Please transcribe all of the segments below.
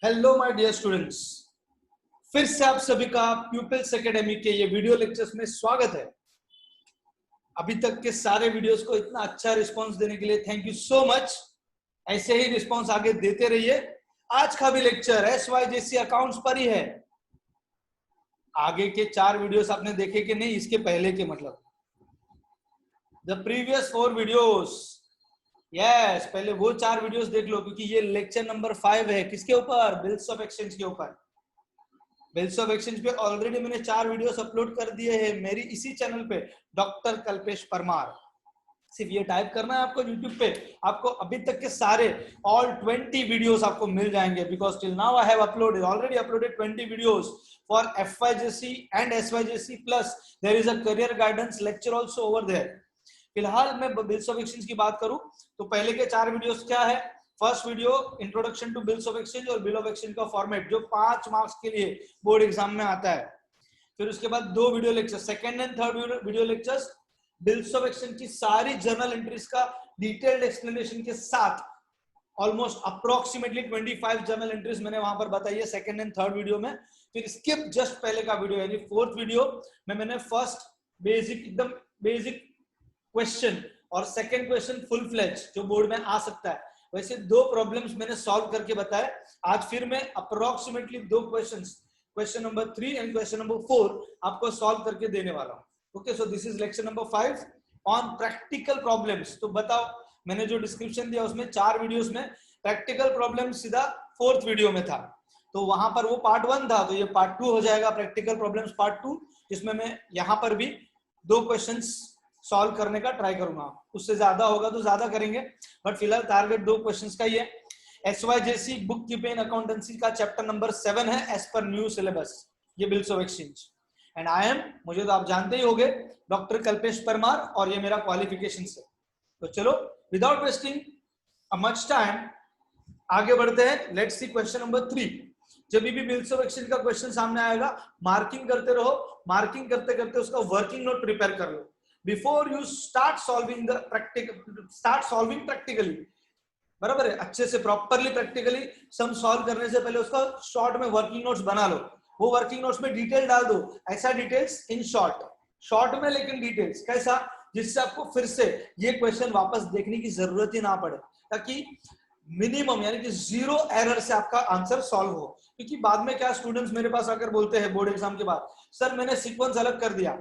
Hello my dear students, फिर से आप सभी का प्यूपिल्स एकेडमी के ये वीडियो लेक्चर्स में स्वागत है। अभी तक के सारे वीडियोस को इतना अच्छा रिस्पांस देने के लिए थैंक यू सो मच। ऐसे ही रिस्पांस आगे देते रहिए। आज का भी लेक्चर SYJC अकाउंट्स पर ही है। आगे के 4 वीडियोस आपने देखे कि नहीं, इसके पहले के मतलब द प्रीवियस 4 वीडियोस। यस, पहले वो 4 वीडियोस देख लो, क्योंकि ये लेक्चर नंबर 5 है। किसके ऊपर? बिल्स ऑफ एक्सचेंज के ऊपर। बिल्स ऑफ एक्सचेंज पे ऑलरेडी मैंने 4 वीडियोस अपलोड कर दिए हैं मेरी इसी चैनल पे, डॉक्टर कल्पेश परमार। सिर्फ ये टाइप करना है आपको YouTube पे, आपको अभी तक के सारे ऑल 20 वीडियोस आपको मिल जाएंगे। Because till now I have uploaded already uploaded 20 videos for FYJC and SYJC plus there is a career guidance lecture also over there. फिलहाल मैं बिल्स ऑफ एक्सचेंज की बात करूं तो पहले के 4 वीडियोस क्या है? First video introduction to bills of exchange और बिल ऑफ एक्सचेंज का फॉर्मेट, जो 5 मार्क्स के लिए बोर्ड एग्जाम में आता है। फिर उसके बाद 2 video lecture, second and third video lectures bills of exchange की सारी जर्नल एंट्रीज का डिटेल्ड एक्सप्लेनेशन के साथ। ऑलमोस्ट अप्रोक्सीमेटली 25 जर्नल एंट्रीज मैंने वहां पर बताई है सेकंड एंड थर्ड वीडियो में। फिर इसके जस्ट पहले का वीडियो यानी फोर्थ वीडियो में मैंने फर्स्ट बेसिक, एकदम बेसिक क्वेश्चन और सेकंड क्वेश्चन फुल फ्लेज जो बोर्ड में आ सकता है, वैसे 2 प्रॉब्लम्स मैंने सॉल्व करके बताए। आज फिर मैं approximately 2 questions, question number 3 and question number 4 आपको सॉल्व करके देने वाला हूं। Okay, so this is lecture number 5 on practical problems. तो बताओ, मैंने जो डिस्क्रिप्शन दिया उसमें 4 वीडियोस में प्रैक्टिकल प्रॉब्लम सीधा 4th वीडियो में था, तो वहां पर वो पार्ट 1 था, तो ये पार्ट 2 हो जाएगा, प्रैक्टिकल प्रॉब्लम्स पार्ट 2, जिसमें मैं यहां पर भी 2 क्वेश्चंस सॉल्व करने का ट्राई करूंगा। उससे ज्यादा होगा तो ज्यादा करेंगे, बट फिलहाल टारगेट 2 क्वेश्चंस का ही है। SYJC बुक कीपिंग अकाउंटेंसी का चैप्टर नंबर 7 है एज पर न्यू सिलेबस, ये bills of exchange. And I am, मुझे तो आप जानते ही होंगे, डॉक्टर कल्पेश परमार, और ये मेरा क्वालिफिकेशन है। तो चलो विदाउट वेस्टिंग मच टाइम आगे बढ़ते हैं। Let's see question number 3। जब भी बिल्स ऑफ एक्सचेंज का क्वेश्चन सामने आएगा, मार्किंग करते रहो, मार्किंग करते करते उसका वर्किंग नोट प्रिपेयर कर लो before you start solving the practically. बराबर है? अच्छे से प्रॉपरली प्रैक्टिकली सम सॉल्व करने से पहले उसका शॉर्ट में वर्किंग नोट्स बना लो। वो वर्किंग नोट्स में डिटेल डाल दो, ऐसा डिटेल्स इन शॉर्ट में, लेकिन डिटेल्स कैसा, जिससे आपको फिर से ये क्वेश्चन वापस देखने की जरूरत ही ना पड़े, ताकि मिनिमम यानी कि 0 एरर से आपका आंसर सॉल्व हो। क्योंकि बाद में क्या, स्टूडेंट्स मेरे पास आकर बोलते हैं बोर्ड एग्जाम के बाद, सर मैंने सीक्वेंस अलग कर दिया,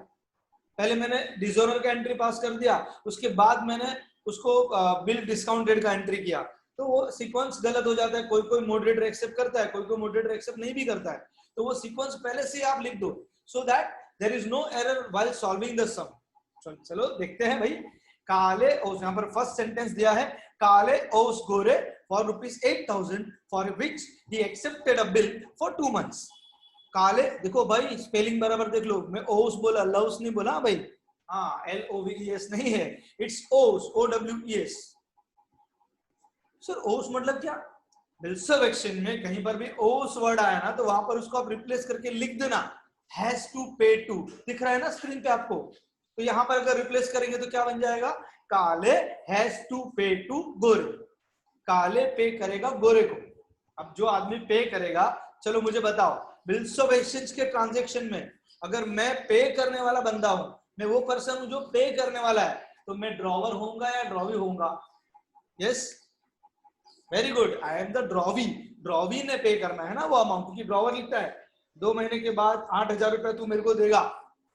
पहले मैंने डिजोनर का एंट्री पास कर दिया, उसके बाद मैंने उसको बिल डिस्काउंट रेट का एंट्री किया, तो वो सीक्वेंस गलत हो जाता है। कोई कोई मॉडरेटर एक्सेप्ट करता है, कोई कोई मॉडरेटर एक्सेप्ट नहीं भी करता है, तो वो सीक्वेंस पहले से आप लिख दो, so that there is no error while solving the sum. चलो देखते हैं भाई। काले ओस, यहाँ पर फर्स्ट सेंटेंस दिया है, काले ओस गोरे for ₹8,000 for which he accepted a bill for 2 months। काले, देखो भाई स्पेलिंग बराबर देख लो, मैं ओस बोला, लव्स नहीं बोला भाई। हाँ, LOVES नहीं है, इट्स ओस, OWES। सर ओस मतलब क्या? बिल्स ऑफ एक्सचेंज में कहीं पर भी ओस वर्ड आया ना, तो वहां पर उसको आप रिप्लेस करके लिख देना हैज टू पे टू। दिख रहा है ना स्क्रीन पे आपको? तो यहां पर अगर रिप्लेस करेंगे तो क्या बन जाएगा? काले हैज टू पे टू गोरे। काले पे करेगा गोरे को। अब जो आदमी पे करेगा, चलो मुझे बताओ, बिल्स ऑफ एक्सचेंज के ट्रांजैक्शन में अगर मैं पे करने वाला बंदा हूं, मैं वो पर्सन हूं जो पे करने वाला है, तो मैं ड्रॉवर होऊंगा या ड्रॉवी होऊंगा? Yes, very good, I am the drawee. Drawee ने पे करना है ना वो अमाउंट, क्योंकि ड्रॉवर लिखता है 2 महीने के बाद 8,000 रुपए तू मेरे को देगा,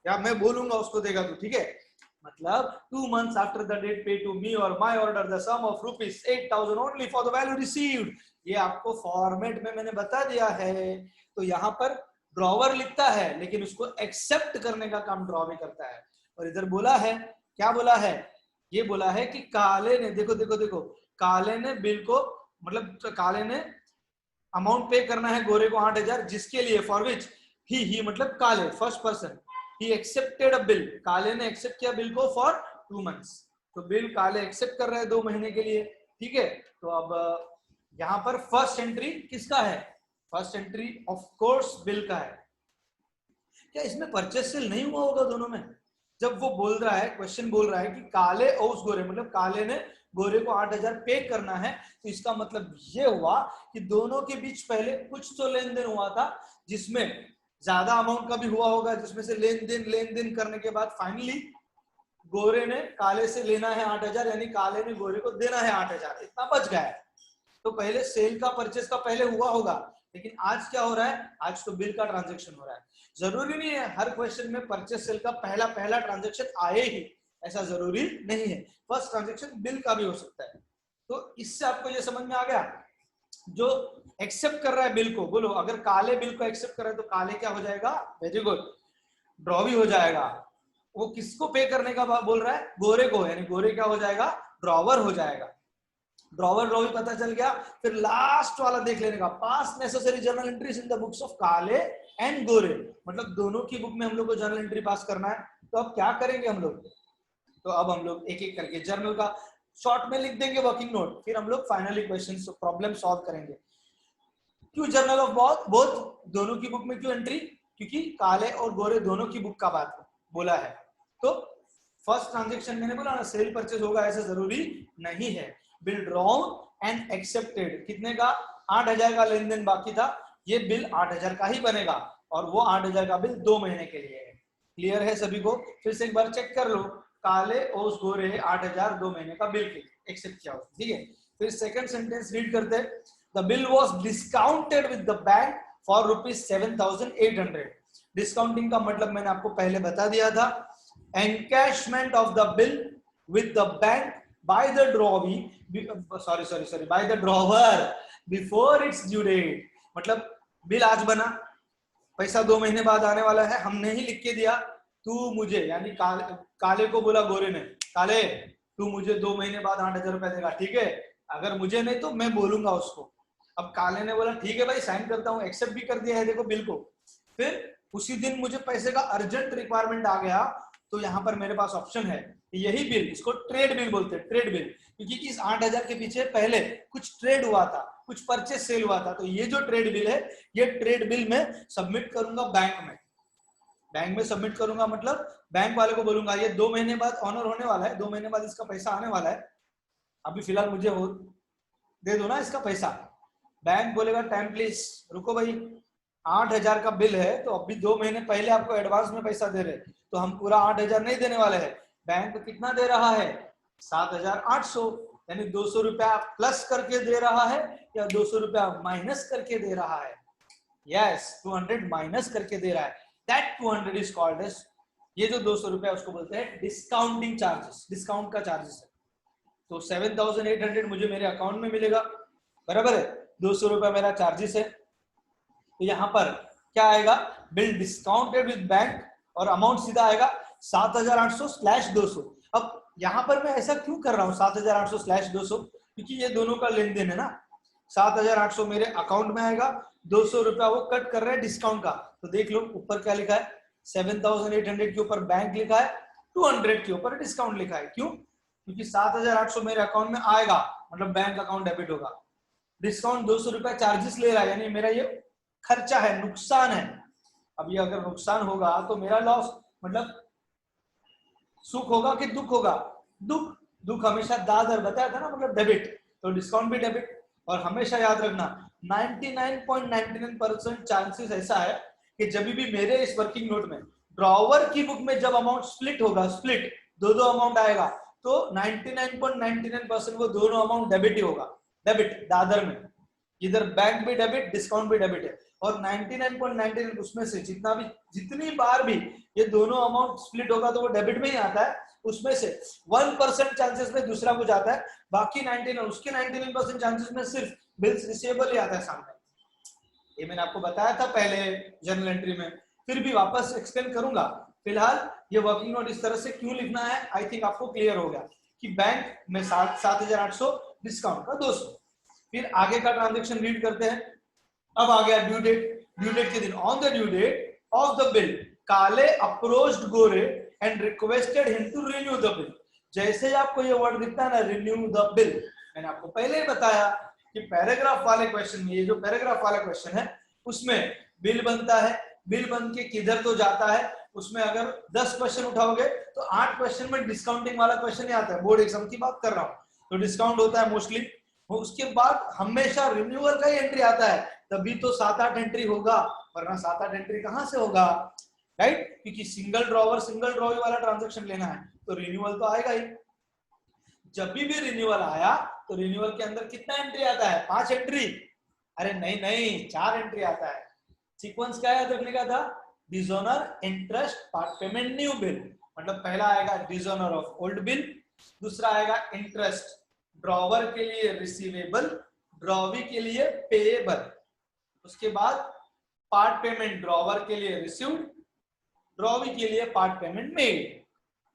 या मैं बोलूंगा उसको देगा तू, ठीक है? मतलब 2 months after the date pay to me or my order the sum of ₹8,000 only for the value received। ये आपको फॉर्मेट में मैंने बता दिया है। तो यहाँ पर ड्रॉवर लिखता है, लेकिन उसको एक्सेप्ट करने का काम ड्रॉवी करता है। और इधर बोला है, क्या बोला है? ये बोला है कि काले ने, देखो देखो देखो, काले ने बिल को, मतलब तो काले ने अमाउंट पे करना है गोरे को 8,000, जिसके लिए फॉर विच ही मतलब काले first person, he accepted a bill, काले ने एक्सेप्ट किया बिल को फॉर 2 months। तो बिल काले एक्सेप्ट कर रहे हैं 2 महीने के लिए, ठीक है? तो अब यहाँ पर फर्स्ट एंट्री किसका है? First entry of course bill का है। क्या इसमें परचेस सेल नहीं हुआ होगा दोनों में? जब वो बोल रहा है, क्वेश्चन बोल रहा है कि काले ओस गोरे, मतलब काले ने गोरे को 8,000 पे करना है, तो इसका मतलब ये हुआ कि दोनों के बीच पहले कुछ तो लेन देन हुआ था जिसमें ज्यादा अमाउंट का भी हुआ होगा, जिसमें से लेन देन करने के बाद फाइनली गोरे ने काले से लेना है 8,000, यानी काले ने गोरे को देना है 8,000, इतना बच गया है। तो पहले सेल का परचेस का पहले हुआ होगा, लेकिन आज क्या हो रहा है, आज तो बिल का ट्रांजेक्शन हो रहा है। जरूरी नहीं है हर क्वेश्चन में परचेस सेल का पहला ट्रांजेक्शन आए ही, ऐसा जरूरी नहीं है। फर्स्ट ट्रांजेक्शन बिल का भी हो सकता है। तो इससे आपको ये समझ में आ गया, जो एक्सेप्ट कर रहा है बिल को, बोलो अगर काले बिल को एक्सेप्ट कर रहा है तो काले क्या हो जाएगा, वेरी गुड, ड्रॉ भी हो जाएगा। वो किसको पे करने का बोल रहा है, गोरे को, यानी गोरे क्या हो जाएगा, ड्रॉवर हो जाएगा। ड्रॉवर ड्रॉ भी पता चल गया। फिर लास्ट वाला देख लेने का, पास necessary journal entries in the books of काले एंड गोरे, मतलब दोनों की बुक में हम लोग को जर्नल एंट्री पास करना है। तो अब क्या करेंगे हम लोग, तो अब हम लोग एक एक करके जर्नल का शॉर्ट में लिख देंगे वर्किंग नोट, फिर हम लोग फाइनली क्वेश्चन प्रॉब्लम सॉल्व करेंगे। क्यों जर्नल ऑफ बोथ, दोनों की बुक में क्यों एंट्री, क्योंकि काले और गोरे दोनों की बुक का बात बोला है। तो फर्स्ट ट्रांजेक्शन मैंने बोला ना, सेल परचेज होगा ऐसा जरूरी नहीं है। बिल ड्रॉन एंड एक्सेप्टेड, कितने का, 8,000 का लेन देन बाकी था, ये बिल 8,000 का ही बनेगा, और वो 8,000 का बिल 2 महीने के लिए है। क्लियर है सभी को? फिर से एक बार चेक कर लो, काले और गोरे 8,000 2 महीने का बिल एक्सेप्ट किया, ठीक है। फिर सेकंड सेंटेंस रीड करते हैं, the bill was discounted with the bank for ₹7,800। Discounting का मतलब मैंने आपको पहले बता दिया था, encashment of the bill with the bank by the drawee, by the drawer before its due date। मतलब बिल आज बना, पैसा 2 महीने बाद आने वाला है, हमने ही लिख के दिया, तू मुझे, यानी काले को बोला गोरे ने, काले तू मुझे 2 महीने बाद 8,000 रुपए देगा, ठीक है, अगर मुझे नहीं तो मैं बोलूंगा उसको। अब काले ने बोला ठीक है भाई, साइन करता हूँ, एक्सेप्ट भी कर दिया है देखो बिल को। फिर उसी दिन मुझे पैसे का अर्जेंट रिक्वायरमेंट आ गया, तो यहाँ पर मेरे पास ऑप्शन है, यही बिल, इसको ट्रेड बिल बोलते हैं, ट्रेड बिल, क्योंकि इस 8,000 के पीछे पहले कुछ ट्रेड हुआ था, कुछ परचेस सेल हुआ था। तो ये जो ट्रेड बिल है, ये ट्रेड बिल में सबमिट करूंगा बैंक में सबमिट करूंगा, मतलब बैंक वाले को बोलूंगा ये 2 महीने बाद ऑनर होने वाला है, 2 महीने बाद इसका पैसा आने वाला है, अभी फिलहाल मुझे हो दे दो ना इसका पैसा। बैंक बोलेगा टाइम प्लीज, रुको भाई, 8,000 का बिल है, तो अभी 2 महीने पहले आपको एडवांस में पैसा दे रहे, तो हम पूरा 8,000 नहीं देने वाले हैं। बैंक कितना दे रहा है, 7,800, यानी 200 रुपया प्लस करके दे रहा है या 200 रुपया माइनस करके दे रहा है, यस 200 माइनस करके दे रहा है, दैट 200 इज कॉल्ड एज, ये जो 200 रुपया उसको बोलते हैं डिस्काउंटिंग चार्जेस, डिस्काउंट का चार्जेस है। तो 7,800 मुझे मेरे अकाउंट में मिलेगा, बराबर है, 200 रुपया मेरा चार्जेस है। तो यहाँ पर क्या आएगा, बिल डिस्काउंटेड विद बैंक, और अमाउंट सीधा आएगा 7,800/200। अब यहाँ पर मैं ऐसा क्यों कर रहा हूँ 7,800/200, क्योंकि ये दोनों का लेन देन है ना। 7,800 मेरे अकाउंट में आएगा, 200 रुपया वो कट कर रहे हैं डिस्काउंट का। तो देख लो ऊपर क्या लिखा है, 7,800 के ऊपर बैंक लिखा है, 200 के ऊपर डिस्काउंट लिखा है। क्यों, क्योंकि 7,800 मेरे अकाउंट में आएगा, मतलब बैंक अकाउंट डेबिट होगा, डिस्काउंट 200 रुपया चार्जेस ले रहा है, यानी मेरा ये खर्चा है, नुकसान है। अब ये अगर नुकसान होगा तो मेरा लॉस, मतलब सुख होगा कि दुख होगा, दुख हमेशा दादर बताया था ना, मतलब डेबिट, तो डिस्काउंट भी डेबिट। और हमेशा याद रखना 99.99% चांसेस ऐसा है कि जब भी मेरे इस वर्किंग नोट में ड्रॉवर की बुक में जब अमाउंट स्प्लिट होगा, स्प्लिट दो अमाउंट आएगा, तो 99.99% वो दोनों अमाउंट डेबिट ही होगा, डेबिट दादर में, इधर बैंक भी डेबिट डिस्काउंट भी डेबिट है। और 99.99 उसमें से जितनी बार भी ये दोनों अमाउंट स्प्लिट होगा तो वो डेबिट में ही आता है, उसमें से 1% चांसेस में दूसरा कुछ आता है, बाकी 99% चांसेस में सिर्फ बिल्स रिसीवेबल ही आता है सामने। ये मैंने आपको बताया था पहले जर्नल एंट्री में, फिर भी वापस एक्सप्लेन करूंगा। फिलहाल ये वर्किंग नोट इस तरह से क्यों लिखना है, आई थिंक आपको क्लियर हो गया कि बैंक में 7,800 डिस्काउंट का 200। फिर आगे का ट्रांजेक्शन रीड करते हैं। अब आ गया ड्यू डेट के दिन, on the due date of the bill Kale approached Gore and requested him to renew the bill. जैसे ही आपको ये वर्ड दिखता है ना, रिन्यू द बिल, मैंने आपको पहले ही बताया कि पैराग्राफ वाले क्वेश्चन में, ये जो पैराग्राफ वाला क्वेश्चन है उसमें बिल बनता है, बिल बन के किधर तो जाता है, उसमें अगर 10 क्वेश्चन उठाओगे तो 8 क्वेश्चन में डिस्काउंटिंग वाला क्वेश्चन ही आता है, बोर्ड एग्जाम की बात कर रहा हूँ। तो डिस्काउंट होता है मोस्टली। उसके बाद हमेशा रिन्यूअल का ही एंट्री आता है, तभी तो 7-8 एंट्री होगा, वरना 7-8 एंट्री कहां से होगा, राइट? क्योंकि सिंगल ड्रॉवर सिंगल ड्रॉवी वाला ट्रांजेक्शन लेना है तो रिन्यूअल तो आएगा ही। जब भी रिन्यूअल आया तो रिन्यूअल के अंदर कितना एंट्री आता है, 5 एंट्री? अरे नहीं नहीं, 4 एंट्री आता है। सीक्वेंस क्या याद रखने का था, dishonour, interest, part payment, new bill. मतलब पहला आएगा डिसऑनर ऑफ ओल्ड बिल, दूसरा आएगा इंटरेस्ट ड्रॉवर के लिए रिसीवेबल, ड्रॉवी के लिए पेएबल, उसके बाद पार्ट पेमेंट ड्रॉवर के लिए रिसीव्ड, ड्रॉवी के लिए पार्ट पेमेंट मेड,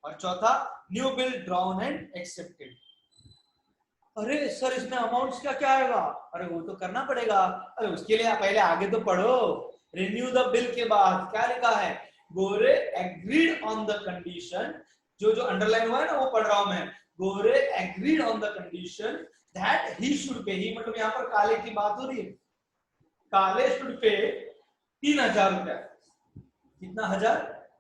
और चौथा new bill drawn and accepted. अरे सर इसमें अमाउंट्स क्या क्या आएगा? अरे वो तो करना पड़ेगा। अरे उसके लिए पहले आगे तो पढ़ो। रिन्यू द बिल के बाद क्या लिखा है, Gore agreed on the condition, जो अंडरलाइन हुआ है ना वो पढ़ रहा हूं मैं, Gore agreed on the condition that he should pay, he मतलब यहाँ पर काले की बात हो रही है, काले शुड पे 3000 रुपया। कितना हजार?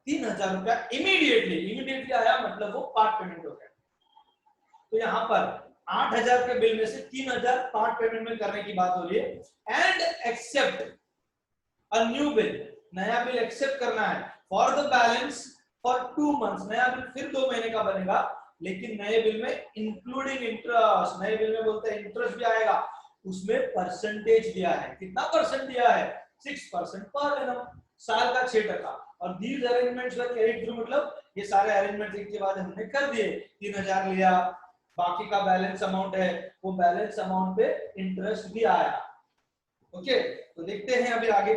3000 रुपया इमीडिएटली। इमीडिएटली आया मतलब वो पार्ट पेमेंट हो गया। तो यहाँ पर 8000 के बिल में से 3000 पार्ट पेमेंट में करने की बात हो रही है। And accept a new bill, नया बिल एक्सेप्ट करना है for the balance for 2 months. नया बिल फिर 2 महीने का बनेगा, लेकिन नए बिल में इंक्लूडिंग इंटरेस्ट, नए बिल में बोलते हैं इंटरेस्ट भी आएगा, उसमें परसेंटेज दिया है। कितना परसेंट दिया है? 6% पर एनम, साल का 6%। और these arrangements were carried through, मतलब ये सारे अरेंजमेंट एक के बाद हमने कर दिए। 3000 लिया, बाकी का बैलेंस अमाउंट है, वो बैलेंस अमाउंट पे इंटरेस्ट भी आया। ओके, तो देखते हैं अभी आगे।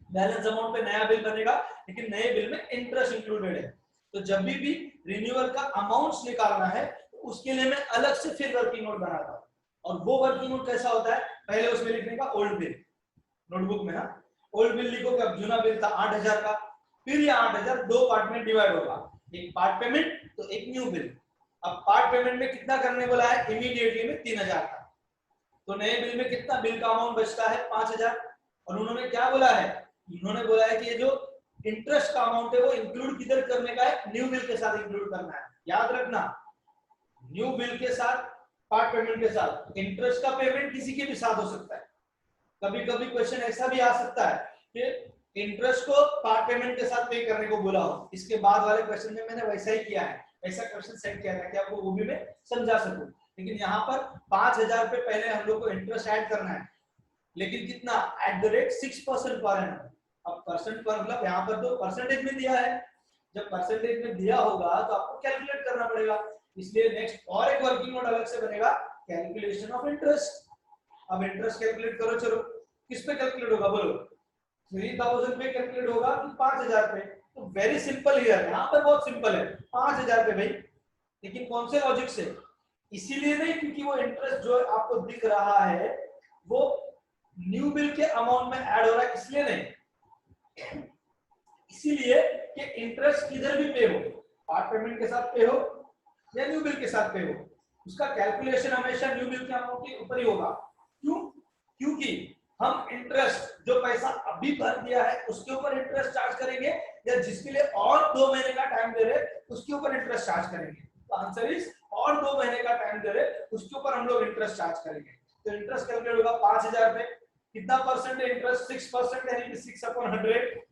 बैलेंस अमाउंट पे नया बिल बनेगा, लेकिन नए बिल में इंटरेस्ट इंक्लूडेड है। तो जब भी रिन्यूअल का अमाउंट्स निकालना है तो उसके लिए मैं अलग से फिर वर्किंग नोट बनाता हूँ। और वो वर्किंग नोट कैसा होता है, पहले उसमें लिखने का ओल्ड बिल, नोटबुक में। हाँ, ओल्ड बिल लिखो कि अब जूना बिल था 8000 का, फिर ये 8000 दो पार्ट में डिवाइड होगा, एक पार्ट पेमेंट तो एक न्यू बिल। अब पार्ट पेमेंट में कितना करने बोला है, इमीडिएटली में 3000 का, तो नए बिल में कितना बिल का अमाउंट बचता है 5000। और उन्होंने क्या बोला है, उन्होंने बोला है कि ये जो इंटरेस्ट का अमाउंट है वो इंक्लूड किधर करने का है, न्यू बिल के साथ इंक्लूड करना है। याद रखना, न्यू बिल के साथ, पार्ट पेमेंट के साथ। इंटरेस्ट का पेमेंट किसी के भी साथ हो सकता है। कभी कभी क्वेश्चन ऐसा भी आ सकता है कि इंटरेस्ट को पार्ट पेमेंट के साथ पे करने को बोला हो। इसके बाद वाले क्वेश्चन में मैंने वैसा ही किया है, ऐसा क्वेश्चन सेट किया था कि आपको वो भी मैं समझा सकूं। लेकिन यहाँ पर 5000 पे पहले हम लोग को इंटरेस्ट ऐड करना है, लेकिन कितना, @6% पर एनम। अब परसेंट पर मतलब यहाँ पर तो परसेंटेज में दिया है, जब परसेंटेज में दिया होगा तो आपको कैलकुलेट करना पड़ेगा। इसलिए नेक्स्ट और एक वर्किंग नोट अलग से बनेगा, कैलकुलेशन ऑफ इंटरेस्ट। अब इंटरेस्ट कैलकुलेट करो, चलो किस पे कैलकुलेट होगा बोलो, 3000 पे कैलकुलेट होगा कि 5000 पे? तो वेरी सिंपल हियर, यहाँ पर बहुत सिंपल है, 5000 पे भाई। लेकिन कौन से लॉजिक से? इसीलिए नहीं क्योंकि वो इंटरेस्ट जो आपको दिख रहा है वो न्यू बिल के अमाउंट में ऐड हो रहा है, इसलिए नहीं, इसीलिए कि इंटरेस्ट किधर भी पे हो, पार्ट पेमेंट के साथ पे हो या न्यू बिल के साथ पे हो, उसका कैलकुलेशन हमेशा न्यू बिल के अमाउंट के ऊपर ही होगा। क्यों? क्योंकि हम इंटरेस्ट जो पैसा अभी भर दिया है उसके ऊपर इंटरेस्ट चार्ज करेंगे, या जिसके लिए और 2 महीने का टाइम दे रहे उसके ऊपर इंटरेस्ट चार्ज करेंगे। तो आंसर इज और 2 महीने का टाइम दे रहे उसके ऊपर हम लोग इंटरेस्ट चार्ज करेंगे। तो इंटरेस्ट कैलकुलेट होगा 5000 पे, कितना परसेंट है इंटरेस्ट, 6%, यानी कि 6/100।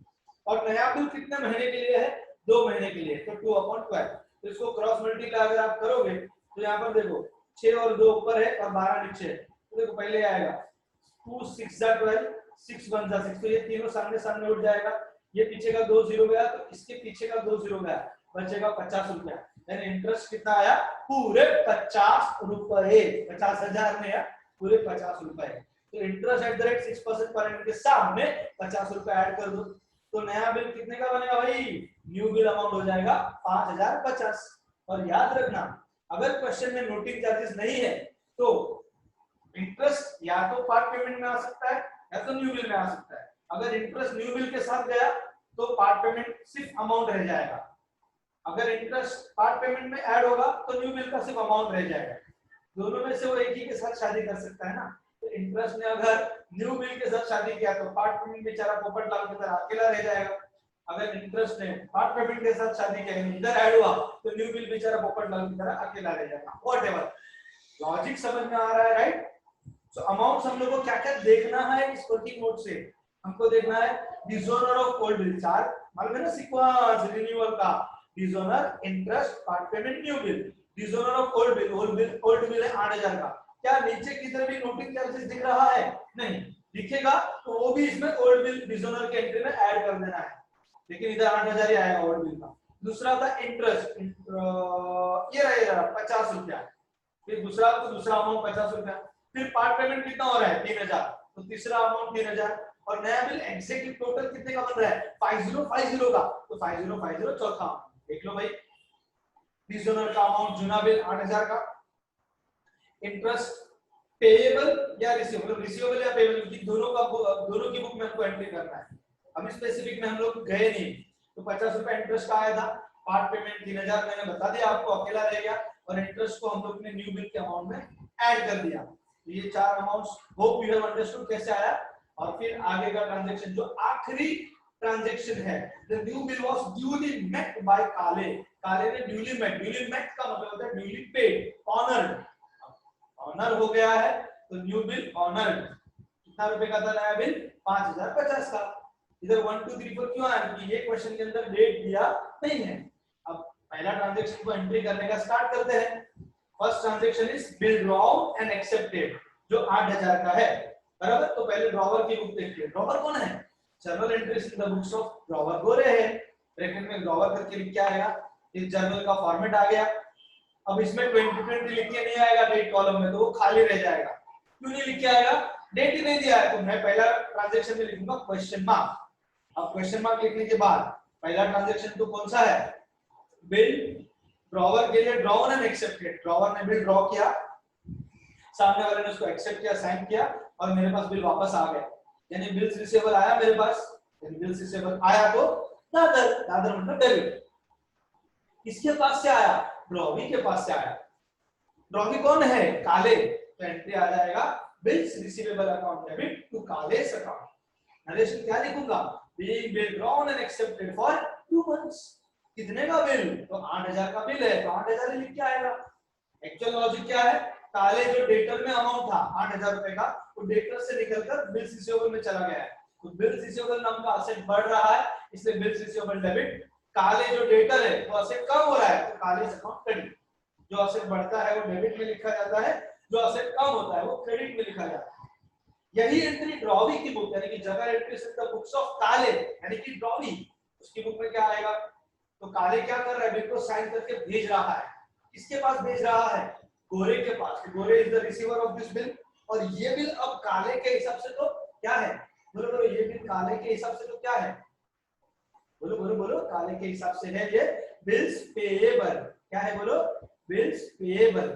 और नया बिल कितने महीने के लिए है, 2 महीने के लिए, तो 2/12। तो इसको क्रॉस मल्टीप्लाई अगर आप करोगे तो यहाँ पर देखो 6 और 2 ऊपर है और 12 नीचे है, तो देखो पहले आएगा 2 6 जा 12, 6 1 जा 6, तो ये तीनों सामने सामने उठ जाएगा। ये पीछे का 2 0 गया तो इसके पीछे का 2 0 गया, बचेगा 50 रुपया। यानी इंटरेस्ट कितना आया, पूरे 50 रुपए, 50,000 में है पूरे 50 रुपए। तो इंटरेस्ट @6% पर एनम के सामने 50 रुपए ऐड कर दो, तो नया बिल कितने का बनेगा भाई, न्यू बिल अमाउंट हो जाएगा 5050। और याद रखना, अगर क्वेश्चन में नोटिंग चार्जेस नहीं है तो इंटरेस्ट या तो पार्ट पेमेंट में आ सकता है या तो न्यू बिल में आ सकता है। अगर इंटरेस्ट न्यू बिल के साथ गया तो पार्ट पेमेंट सिर्फ अमाउंट रह जाएगा, अगर इंटरेस्ट पार्ट पेमेंट में ऐड होगा तो न्यू बिल का सिर्फ अमाउंट रह जाएगा। दोनों में से वो एक ही के साथ शादी कर सकता है ना। तो इंटरेस्ट ने अगर न्यू बिल के साथ शादी किया तो पार्ट पेमेंट बेचारा पोपट लाल की तरह अकेला रह जाएगा। अगर इंटरेस्ट ने पार्ट पेमेंट के साथ शादी किया, इधर ऐड हुआ तो न्यू बिल बेचारा पोपट लाल की तरह अकेला रह जाएगा। व्हाटएवर, लॉजिक समझ में आ रहा है, राइट? सो अमाउंट्स हम लोग को क्या क्या देखना है इस वर्किंग नोट से? हमको देखना है डिसोनर ऑफ ओल्ड बिल, 4 मालूम है ना सीक्वेंस रिन्यूअल का, dishonour, interest, part payment, new bill. Dishonour of old bill, old bill है 8000 का। क्या नीचे किधर भी नोटिंग चार्जेस दिख रहा है? नहीं दिखेगा तो वो भी इसमें ओल्ड बिल डिसोनर के एंट्री में ऐड कर देना है, लेकिन इधर 8000 ही आएगा ओल्ड बिल का। दूसरा था इंटरेस्ट, ये रहेगा 50 रुपया, फिर दूसरा अमाउंट 50 रुपया। फिर पार्ट पेमेंट कितना हो रहा है? 3000, तो तीसरा अमाउंट 3000। और नया बिल एग्जैक्ट टोटल कितने का बन रहा है? 5050 का, तो 5050 चौथा देख लो भाई। डिसोनर का अमाउंट जुना बिल 8000 का, इंटरेस्ट पेएबल या रिसीवेबल, रिसीवेबल या पेएबल की दोनों की बुक में हमको एंट्री करना है। अभी स्पेसिफिक में हम लोग गए नहीं, तो 50 रुपए इंटरेस्ट का आया था, पार्ट पेमेंट 3000 मैंने बता दिया आपको, अकेला रह गया, और इंटरेस्ट को हम लोग ने न्यू बिल के अमाउंट में ऐड कर दिया। तो ये 4 amounts hope you have understood कैसे आया। और फिर आगे का ट्रांजैक्शन जो आखिरी ट्रांजैक्शन है, the new bill was duly met by Kale, Kale ने ड्यूली मेट का मतलब होता है ड्यूली पेड, ऑनर्ड, ऑनर हो गया है तो न्यू बिल ऑनर्ड। कितना रुपए का था नया बिल? 5050 का। इधर 1 2 3 4 क्यों आया? क्योंकि ये क्वेश्चन के अंदर डेट दिया नहीं है। अब पहला ट्रांजैक्शन को एंट्री करने का स्टार्ट करते हैं। First transaction is bill drawn and accepted, जो 8000 का है, बराबर। तो पहले ड्रॉवर की बुक देखिए। ड्रॉवर कौन है? Journal entries in the books of drawer गोरे है, ब्रैकेट में ड्रॉवर करके लिख के आएगा। इस जर्नल का फॉर्मेट आ गया। अब इसमें 2020 लिख के नहीं आएगा डेट कॉलम में, तो वो खाली रह जाएगा। क्यों नहीं लिख के आएगा? डेट ही नहीं दिया है, तो मैं पहला ट्रांजैक्शन में लिखूंगा क्वेश्चन मार्क। अब क्वेश्चन मार्क लिखने के बाद पहला ट्रांजैक्शन तो कौन सा है? बिल ड्रॉवर के लिए ड्रॉन एंड एक्सेप्टेड, ड्रॉवर ने बिल ड्रॉ किया, सामने वाले ने उसको एक्सेप्ट किया, साइन किया, और मेरे पास बिल वापस आ गया, यानी बिल्स रिसीवेबल आया मेरे पास। यानी बिल्स रिसीवेबल आया तो दादर मतलब डेबिट। किसके पास से आया? ड्रॉवी के पास से आया। ड्रॉवी कौन है? काले, तो एंट्री आ जाएगा bills receivable account debit to Kale's account. Narration क्या लिखूंगा? Being bill drawn and accepted for 2 months. कितने का बिल? तो 8000 का बिल है, तो 8000 ही लिख के आएगा। एक्चुअल लॉजिक क्या है? काले जो डेटर में अमाउंट था 8000 रुपए का, वो डेटर से निकलकर बिल्स रिसीवेबल में चला गया है, तो बिल्स रिसीवेबल नाम का असेट बढ़ रहा है, इसलिए बिल्स रिसीवेबल डेबिट। काले जो डेटर है वो असेट कम हो रहा है, तो काले से अकाउंट क्रेडिट। जो असेट बढ़ता है वो डेबिट में लिखा जाता है, जो असेट कम होता है वो क्रेडिट में लिखा जाता है। यही एंट्री ड्रॉवी की बुक, यानी कि journal entries in the books of काले, यानी कि ड्रॉवी, उसकी बुक में क्या आएगा? तो काले क्या कर रहा है? बिल को साइन करके भेज रहा है। किसके पास भेज रहा है? गोरे के पास। गोरे is the receiver of this bill, और ये बिल अब काले के हिसाब से तो क्या है? बोलो बोलो, ये बिल काले के हिसाब से तो क्या है? बोलो बोलो बोलो, काले के हिसाब से है ये बिल्स पेएबल। क्या है? बोलो, बिल्स पेएबल।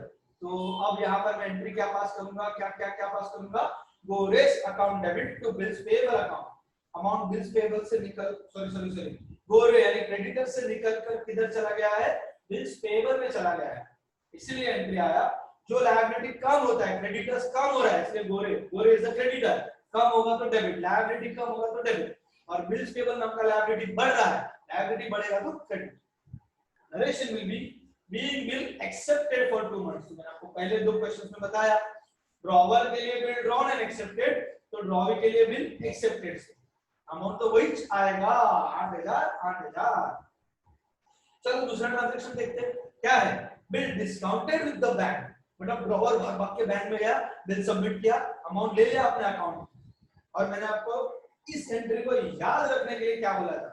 तो अब यहाँ पर मैं एंट्री क्या पास करूंगा? क्या पास करूंगा? Gore's account debit to bills payable account. Amount bills payable से निकल सॉरी गोरे यानी क्रेडिटर से निकलकर किधर चला गया है? बिल्स पेएबल में चला गया है, इसलिए एंट्री आया। जो लायबिलिटी कम होता है, क्रेडिटर्स कम हो रहा है, इसलिए गोरे इज द क्रेडिटर, कम होगा तो डेबिट, लायबिलिटी कम होगा तो डेबिट, और बिल्स पेएबल नाम का लायबिलिटी बढ़ रहा है, लायबिलिटी बढ़ेगा तो credit. Narration will be being bill accepted for 2 months. मैंने आपको पहले 2 क्वेश्चंस में बताया, ड्रॉवर के लिए बिल ड्रॉन एंड एक्सेप्टेड, तो ड्रॉवी के लिए बिल एक्सेप्टेड से अमाउंट तो वही आएगा 8000। चलो दूसरा ट्रांजैक्शन देखते हैं क्या है। Bill discounted with the bank, मतलब ड्रॉवर भाग के बैंक में गया, बिल सबमिट किया, अमाउंट ले लिया अपने अकाउंट। और मैंने आपको इस एंट्री को याद रखने के लिए क्या बोला था?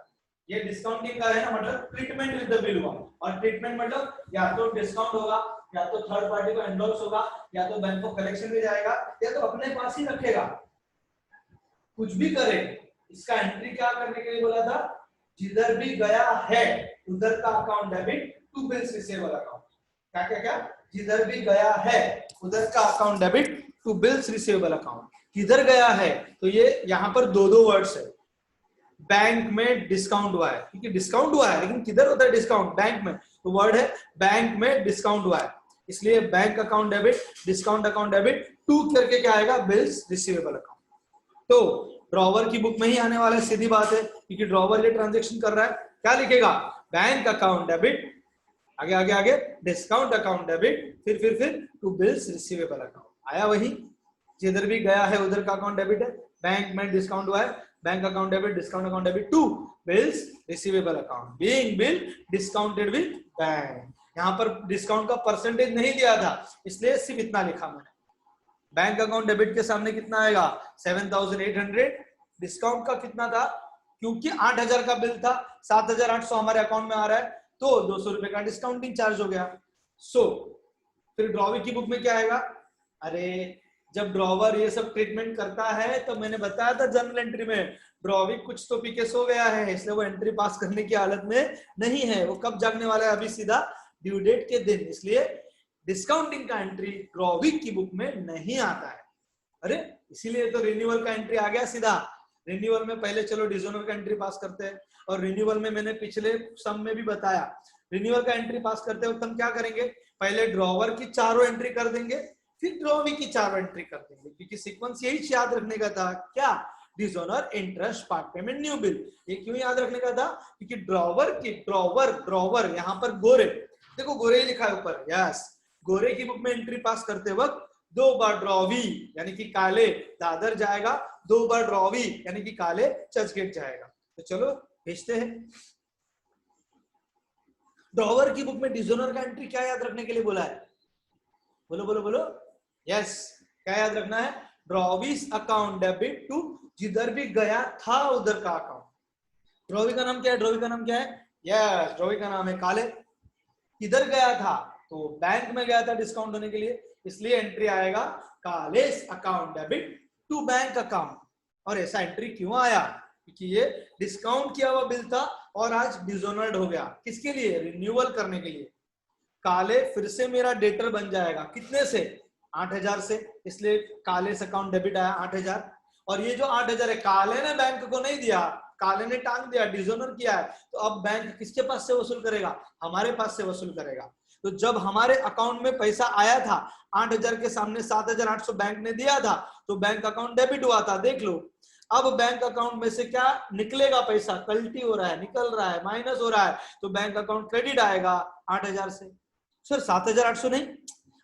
ये डिस्काउंटिंग का है ना, मतलब ट्रीटमेंट विद द बिल हुआ, और ट्रीटमेंट मतलब या तो डिस्काउंट होगा, या तो थर्ड पार्टी को एंडोर्स होगा, या तो बैंक को कलेक्शन में जाएगा, या तो अपने पास ही रखेगा, कुछ भी करे। इसका एंट्री क्या करने के लिए बोला था? जिधर भी गया है उधर का account debit to bills receivable account. क्या जिधर भी गया है उधर का account debit to bills receivable account. किधर गया है? तो ये यहाँ पर दो वर्ड्स है। बैंक में डिस्काउंट हुआ है, क्योंकि डिस्काउंट हुआ है, लेकिन किधर होता है डिस्काउंट? बैंक में, तो वर्ड है बैंक में डिस्काउंट हुआ है, इसलिए bank account debit, discount account debit, to करके क्या आएगा? Bills receivable account. तो ड्रॉवर की बुक में ही आने वाला है, सीधी बात है, क्योंकि ड्रॉवर ये ट्रांजैक्शन कर रहा है। क्या लिखेगा? बैंक अकाउंट डेबिट आगे आगे आगे डिस्काउंट अकाउंट डेबिट, फिर टू बिल्स रिसीवेबल अकाउंट। आया वही, जिधर भी गया है उधर का अकाउंट डेबिट है। बैंक में डिस्काउंट हुआ है, bank account debit, discount account debit to bills receivable account, being bill discounted with bank. यहाँ पर डिस्काउंट का परसेंटेज नहीं दिया था, इसलिए सिर्फ इतना लिखा मैंने। बैंक अकाउंट डेबिट के सामने कितना आएगा 7800, डिस्काउंट का कितना था, क्योंकि 8000 का बिल था, 7800 हमारे अकाउंट में आ रहा है, तो 200 रुपए का डिस्काउंटिंग चार्ज हो गया। सो फिर ड्रॉविक की बुक में क्या आएगा, अरे जब ड्रॉवर ये सब ट्रीटमेंट करता है तो मैंने बताया था जनरल एंट्री में ड्रॉविक कुछ तो पीके सो गया है, इसलिए वो एंट्री पास करने की हालत में नहीं है। वो कब जागने वाला है, अभी सीधा ड्यू डेट के दिन, इसलिए डिस्काउंटिंग का एंट्री ड्रॉविक की बुक में नहीं आता है। अरे इसीलिए तो रिन्यूअल का एंट्री आ गया सीधा। रिन्यूअल में पहले चलो डिजोनर का एंट्री पास करते हैं, और रिन्यूअल में मैंने पिछले सम में भी बताया, रिन्यूअल का एंट्री पास करते वक्त हम क्या करेंगे, पहले ड्रॉवर की चारों एंट्री कर देंगे, फिर ड्रॉविक की चारों एंट्री कर देंगे, क्योंकि सीक्वेंस यही याद रखने का था, क्या, dishonour, interest, part payment, new bill. ये क्यों याद रखने का था, क्योंकि ड्रॉवर यहाँ पर गोरे, देखो गोरे ही लिखा है ऊपर, यस, गोरे की बुक में एंट्री पास करते वक्त 2 बार ड्रॉवी यानी कि काले दादर जाएगा, 2 बार ड्रॉवी यानी कि काले चर्चगेट जाएगा। तो चलो भेजते हैं। ड्रॉवर की बुक में डिजोनर का एंट्री क्या याद रखने के लिए बोला है, बोलो बोलो बोलो, यस, क्या याद रखना है, ड्रॉवीज अकाउंट डेबिट टू, जिधर भी गया था उधर का अकाउंट। ड्रॉवी का नाम क्या है, ड्रॉवी का नाम क्या है, यस, ड्रॉवी का नाम है काले। किधर गया था, तो बैंक में गया था डिस्काउंट होने के लिए, इसलिए एंट्री आएगा Kale's account debit to bank account. और ऐसा एंट्री क्यों आया, क्योंकि ये डिस्काउंट किया हुआ बिल था और आज डिजोनर्ड हो गया, किसके लिए, रिन्यूअल करने के लिए। काले फिर से मेरा डेटर बन जाएगा, कितने से, 8000 से, इसलिए काले से अकाउंट डेबिट आया 8000। और ये जो 8000 है, काले ने बैंक को नहीं दिया, काले ने टांग दिया, डिजोनर किया है, तो अब बैंक किसके पास से वसूल करेगा, हमारे पास से वसूल करेगा। तो जब हमारे अकाउंट में पैसा आया था 8000 के सामने 7800 बैंक ने दिया था, तो बैंक अकाउंट डेबिट हुआ था, देख लो। अब बैंक अकाउंट में से क्या निकलेगा, पैसा कल्टी हो रहा है, निकल रहा है, माइनस हो रहा है, तो बैंक अकाउंट क्रेडिट आएगा 8000 से। सर 7800 नहीं,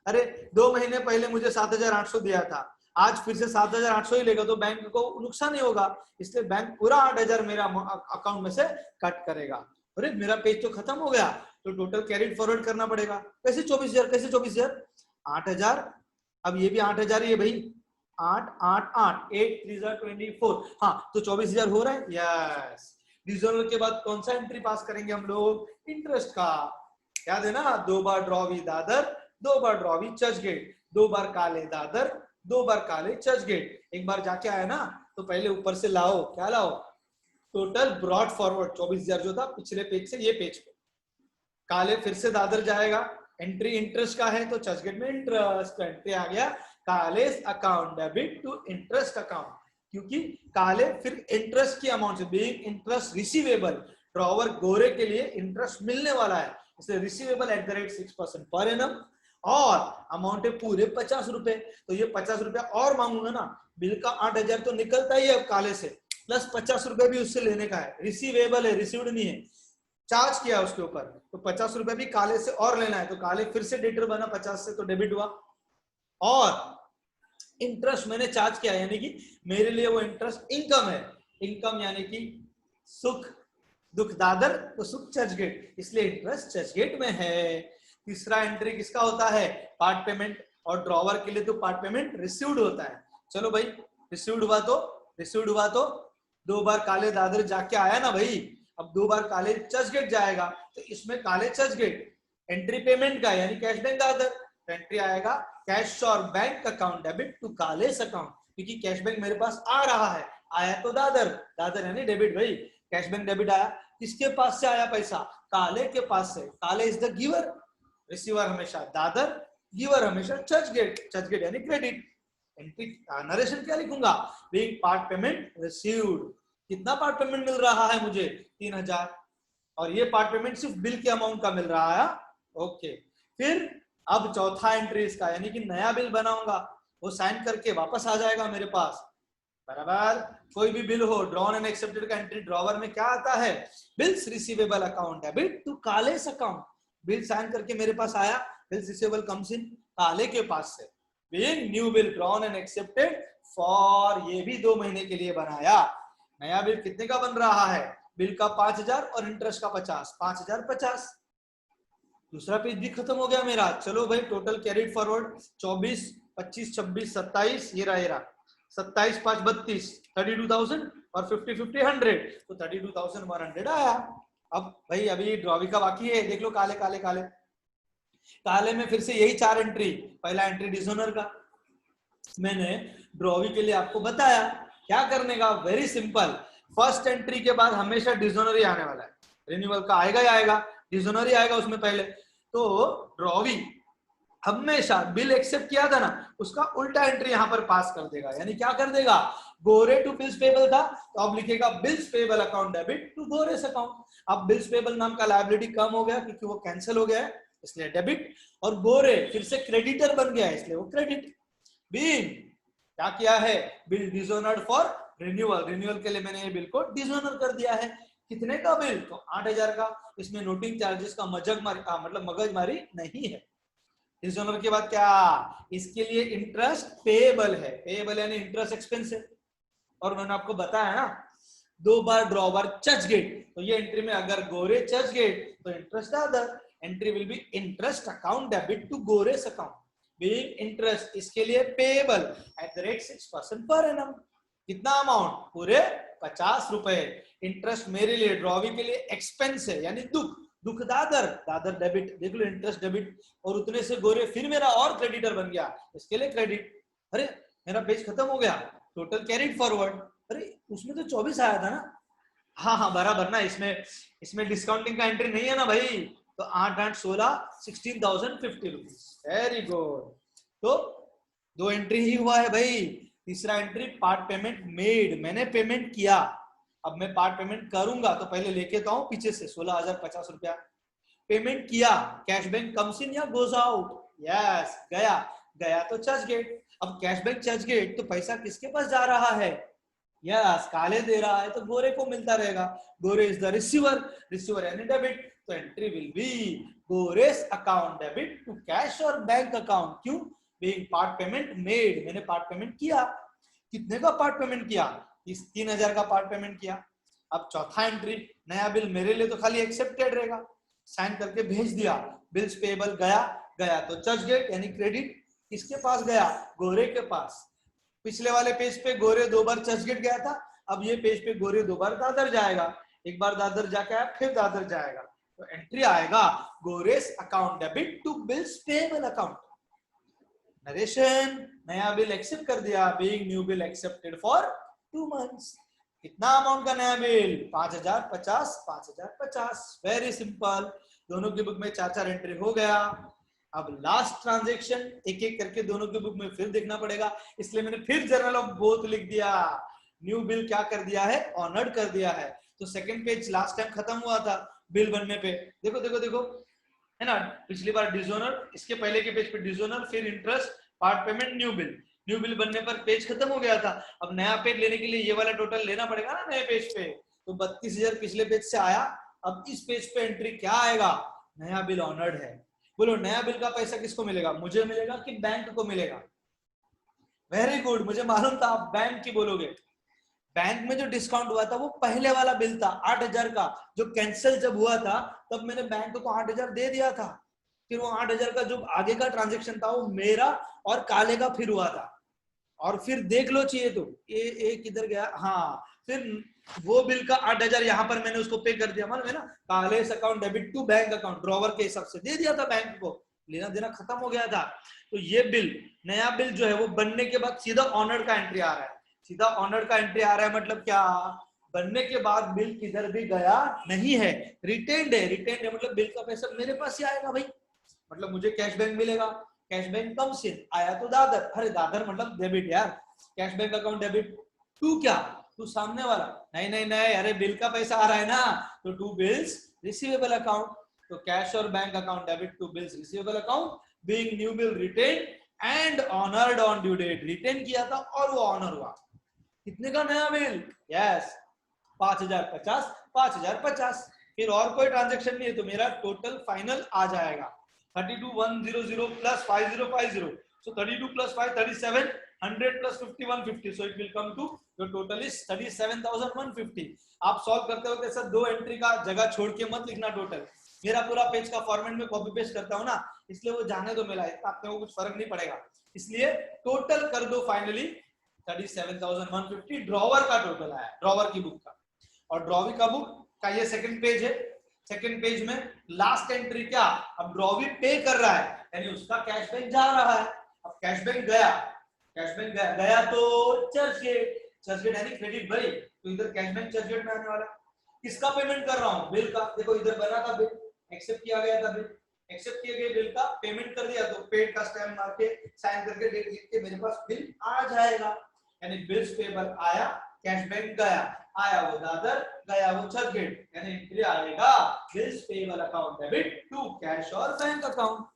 अरे 2 महीने पहले मुझे 7800 दिया था, आज फिर से 7800 ही लेगा, तो बैंक को नुकसान ही होगा, इसलिए बैंक पूरा 8000 मेरा अकाउंट में से कट करेगा। अरे मेरा पेज तो खत्म हो गया, तो टोटल कैरिड फॉरवर्ड करना पड़ेगा। कैसे 24000, कैसे 24000, 8000, अब ये भी 8000 ही है भाई, 8 8 8 8 3 24, हाँ, तो 24000 हो रहा है, यस। डिविजनल के बाद कौन सा एंट्री पास करेंगे हम लोग, इंटरेस्ट का, याद है ना, 2 बार ड्रॉवी दादर, 2 बार ड्रॉवी चर्चगेट, 2 बार काले दादर, 2 बार काले चर्चगेट। एक बार जाके आया ना, तो पहले ऊपर से लाओ, क्या लाओ, टोटल ब्रॉड फॉरवर्ड 24000 जो था पिछले पेज से ये पेज पे, काले फिर से दादर जाएगा, एंट्री इंटरेस्ट का है तो चर्चगेट में इंटरेस्ट, एंट्री आ गया Kale account debit to interest account, क्योंकि काले फिर इंटरेस्ट की अमाउंट से, बीइंग इंटरेस्ट रिसीवेबल, ड्रॉवर गोरे के लिए इंटरेस्ट मिलने वाला है, इसलिए receivable at the rate 6% per annum, और अमाउंट है पूरे 50 रुपए, तो ये 50 रुपया और मांगूंगा ना, बिल का 8000 तो निकलता ही है अब काले से, प्लस 50 रुपए भी उससे लेने का है, रिसीवेबल है, रिसीव्ड नहीं है, चार्ज किया उसके ऊपर, तो 50 रुपए भी काले से और लेना है, तो काले फिर से डेटर बना 50 से, तो डेबिट हुआ। और इंटरेस्ट मैंने चार्ज किया, यानी कि मेरे लिए वो इंटरेस्ट इनकम है, इनकम यानी कि सुख, दुख दादर तो सुख चर्चगेट, इसलिए इंटरेस्ट चर्चगेट में है। तीसरा एंट्री किसका होता है, पार्ट पेमेंट, और ड्रॉवर के लिए तो पार्ट पेमेंट रिसीव्ड होता है। चलो भाई, रिसीव्ड हुआ तो 2 बार काले दादर जाके आया ना भाई, अब 2 बार काले चर्चगेट जाएगा, तो इसमें काले चर्चगेट एंट्री पेमेंट का यानी कैश बैंक दादर, तो एंट्री आएगा कैश और bank account debit to Kale's account, क्योंकि कैश बैंक मेरे पास आ रहा है, आया तो दादर, दादर यानी डेबिट भाई, कैश बैंक डेबिट आया, किसके पास से आया पैसा, काले के पास से, काले इज द गिवर, रिसीवर हमेशा दादर, गिवर हमेशा चर्चगेट, चर्चगेट यानी क्रेडिट। एंट्री नरेशन क्या लिखूंगा, बीइंग पार्ट पेमेंट रिसीव्ड, कितना पार्ट पेमेंट मिल रहा है मुझे, 3000, और ये पार्ट पेमेंट सिर्फ बिल के अमाउंट का मिल रहा है, ओके। फिर अब चौथा एंट्री इसका, यानी कि नया बिल बनाऊंगा, वो साइन करके वापस आ जाएगा मेरे पास, बराबर। कोई भी बिल हो, ड्रॉन एंड एक्सेप्टेड का एंट्री ड्रॉवर में क्या आता है, bills receivable account debit to Kale's account, bill sign करके मेरे पास आया, बिल्स रिसीवेबल कम्स इन काले के पास से, being new bill drawn and accepted for, ये भी 2 महीने के लिए बनाया। नया बिल कितने का बन रहा है? बिल का 5000 और इंटरेस्ट का 50, 5000 50। दूसरा पेज भी खत्म हो गया मेरा। चलो भाई टोटल कैरिड फॉरवर्ड 24 25 26 27, ये रहा 27 5 32, 32,000 और 50 50 100, तो 32,100 आया। अब भाई अभी ड्रॉवी का बाकी है, देख लो काले काले काले काले में फिर से यही 4 एंट्री। पहला एंट्री डिसोनर का, मैंने ड्रॉवी के लिए आपको बताया क्या करने का, वेरी सिंपल। फर्स्ट एंट्री के बाद हमेशा डिसोनरी आने वाला है, रिन्यूअल का आएगा ही आएगा, डिसोनरी आएगा उसमें पहले। तो ड्रॉवी हमेशा बिल एक्सेप्ट किया था ना, उसका उल्टा एंट्री यहां पर पास कर देगा। यानी क्या कर देगा, गोरे टू बिल्स पेबल था तो अब लिखेगा bills payable account debit to Gore's account. अब बिल्स पेबल नाम का लायबिलिटी कम हो गया क्योंकि वो कैंसिल हो गया है, इसलिए डेबिट, और गोरे फिर से क्रेडिटर बन गया है इसलिए वो क्रेडिट। बीइंग क्या किया है, बिल डिसोनर्ड फॉर रिन्यूअल, रिन्यूअल के लिए मैंने ये बिल को डिसोनर कर दिया है। कितने का बिल, तो 8000 का। इसमें नोटिंग चार्जेस का मगजमारी नहीं है। डिसोनर के बाद क्या, इसके लिए इंटरेस्ट पेएबल है, पेएबल यानी इंटरेस्ट एक्सपेंस है। और मैंने आपको बताया ना 2 बार ड्रॉवर चर्च गेट, तो ये एंट्री में अगर गोरे चर्च गेट तो interest other, entry will be interest account debit to Gore's account, being interest इसके लिए payable at the rate 6% per annum. कितना अमाउंट, पूरे 50 रुपए। इंटरेस्ट मेरे लिए ड्रॉवी के लिए एक्सपेंस है यानी दुख, दुख दादर, दादर डेबिट, देख लो इंटरेस्ट डेबिट, और उतने से गोरे फिर मेरा और क्रेडिटर बन गया, इसके लिए क्रेडिट। अरे मेरा पेज खत्म हो गया, टोटल कैरिड फॉरवर्ड। अरे उसमें तो 24 आया था ना, हाँ हाँ बराबर ना, इसमें डिस्काउंटिंग का एंट्री नहीं है ना भाई, तो 8 8 16 16,050 रुपीज, वेरी गुड। तो 2 एंट्री ही हुआ है भाई। तीसरा एंट्री पार्ट पेमेंट मेड, मैंने पेमेंट किया, अब मैं पार्ट पेमेंट करूंगा तो पहले लेके तो आऊं पीछे से 16,050 रुपया पेमेंट किया। कैश बैंक कम्स इन या गोज आउट, यस गया, गया तो चर्च गेट। अब कैश बैंक चर्च गेट तो पैसा किसके पास जा रहा है, यस काले दे रहा है तो गोरे को मिलता रहेगा, Gore is the receiver, receiver यानी डेबिट, तो entry will be Gore's account debit to cash और बैंक अकाउंट। क्यों, बीइंग पार्ट पेमेंट मेड, मैंने पार्ट पेमेंट किया। कितने का पार्ट पेमेंट किया, इस 3000 का पार्ट पेमेंट किया। अब चौथा एंट्री, नया बिल मेरे लिए तो खाली एक्सेप्टेड रहेगा, साइन करके भेज दिया, बिल्स पेएबल गया, गया तो चर्च गेट यानी क्रेडिट किसके पास गया, गोरे के पास। पिछले वाले पेज पे गोरे 2 बार चर्च गेट गया था, अब ये पेज पे गोरे 2 बार दादर जाएगा, एक बार दादर जाके आया फिर दादर जाएगा, तो एंट्री आएगा Gore's account debit to bills payable account. Narration, नया बिल एक्सेप्ट कर दिया, being new bill accepted for 2 months. कितना अमाउंट का नया बिल, 5050 5050, वेरी सिंपल। दोनों की बुक में 4 एंट्री हो गया। अब लास्ट ट्रांजैक्शन एक एक करके दोनों की बुक में फिर देखना पड़ेगा, इसलिए मैंने फिर जर्नल ऑफ बोथ लिख दिया। न्यू बिल क्या कर दिया है, ऑनर्ड कर दिया है। तो सेकंड पेज लास्ट टाइम खत्म हुआ था बिल बनने पे, देखो देखो देखो है ना, पिछली बार डिसोनर, इसके पहले के पेज पे डिसोनर, फिर interest, part payment, new bill. New bill बनने पर पेज खत्म हो गया था, अब नया पेज लेने के लिए ये वाला टोटल लेना पड़ेगा ना नए पेज पे, तो 32,000 पिछले पेज से आया। अब इस पेज पे एंट्री क्या आएगा, नया बिल ऑनर्ड है। बोलो नया बिल का पैसा किसको मिलेगा, मुझे मिलेगा कि बैंक को मिलेगा, वेरी गुड, मुझे मालूम था आप बैंक की बोलोगे। बैंक में जो डिस्काउंट हुआ था वो पहले वाला बिल था 8,000 का, जो कैंसिल जब हुआ था तब मैंने बैंक को 8,000 दे दिया था, फिर वो 8,000 का जो आगे का ट्रांजेक्शन था वो मेरा और काले का फिर हुआ था। और फिर देख लो चाहिए तो ये किधर गया, हाँ फिर वो बिल का 8,000 यहाँ पर मैंने उसको पे कर दिया, मालूम है ना, Kale account debit to bank account, drawer के हिसाब से दे दिया था बैंक को, लेना देना खत्म हो गया था। तो ये बिल, नया बिल जो है वो बनने के बाद सीधा ऑनर्ड का एंट्री आ रहा है, सीधा ऑनर्ड का एंट्री आ रहा है, मतलब क्या, बनने के बाद बिल किधर भी गया नहीं है, रिटेन्ड है, रिटेन्ड है मतलब बिल का पैसा मेरे पास ही आएगा भाई, मतलब मुझे कैश बैंक मिलेगा। कैश बैंक कम्स इन, आया तो दादर, अरे दादर मतलब डेबिट यार, cash bank account debit to क्या, टू सामने वाला, नहीं नहीं नहीं, अरे बिल का पैसा आ रहा है ना, तो टू बिल्स रिसीवेबल अकाउंट, तो कैश और bank account debit to bills receivable account, being new bill written and honoured on due date, written किया था और वो ऑनर हुआ। कितने का नया बिल, यस 5050 5050, फिर और कोई ट्रांजेक्शन नहीं है, तो मेरा टोटल फाइनल आ जाएगा 32,100 plus 5050. So 32 plus 5 37, 100 plus 50 150. So it will come to your total is 37,150. आप सॉल्व करते वक्त ऐसा दो एंट्री का जगह छोड़ के मत लिखना टोटल. मेरा पूरा पेज का फॉर्मेट में कॉपी पेस्ट करता हूं ना, इसलिए वो जाने दो मेरा, इतना आपने को कुछ फर्क नहीं पड़ेगा. इसलिए टोटल कर दो फाइनली 37,150. ड्रॉवर का टोटल आया, ड्रॉवर की बुक का. और ड्रॉवी का बुक का ये सेकंड पेज है. सेकंड पेज में लास्ट एंट्री क्या, अब ड्रॉवी पे कर रहा है यानी उसका कैशबैक जा रहा है. अब कैशबैक गया, कैशबैक गया तो चर्चगेट यानी क्रेडिट भाई, तो इधर कैशबैक चर्चगेट में आने वाला. किसका पेमेंट कर रहा हूं, बिल का. देखो इधर बना था बिल, एक्सेप्ट किया गया था बिल, एक्सेप्ट किए गए बिल का पेमेंट कर दिया, तो पेड का स्टैम्प मार के साइन करके डेट लिख के मेरे पास बिल आ जाएगा. यानी बिल्स पेबल आया, कैशबैक गया, आया वो दादर, गया वो चर्चगेट, यानी एंट्री आएगा bills payable account debit to cash और बैंक अकाउंट.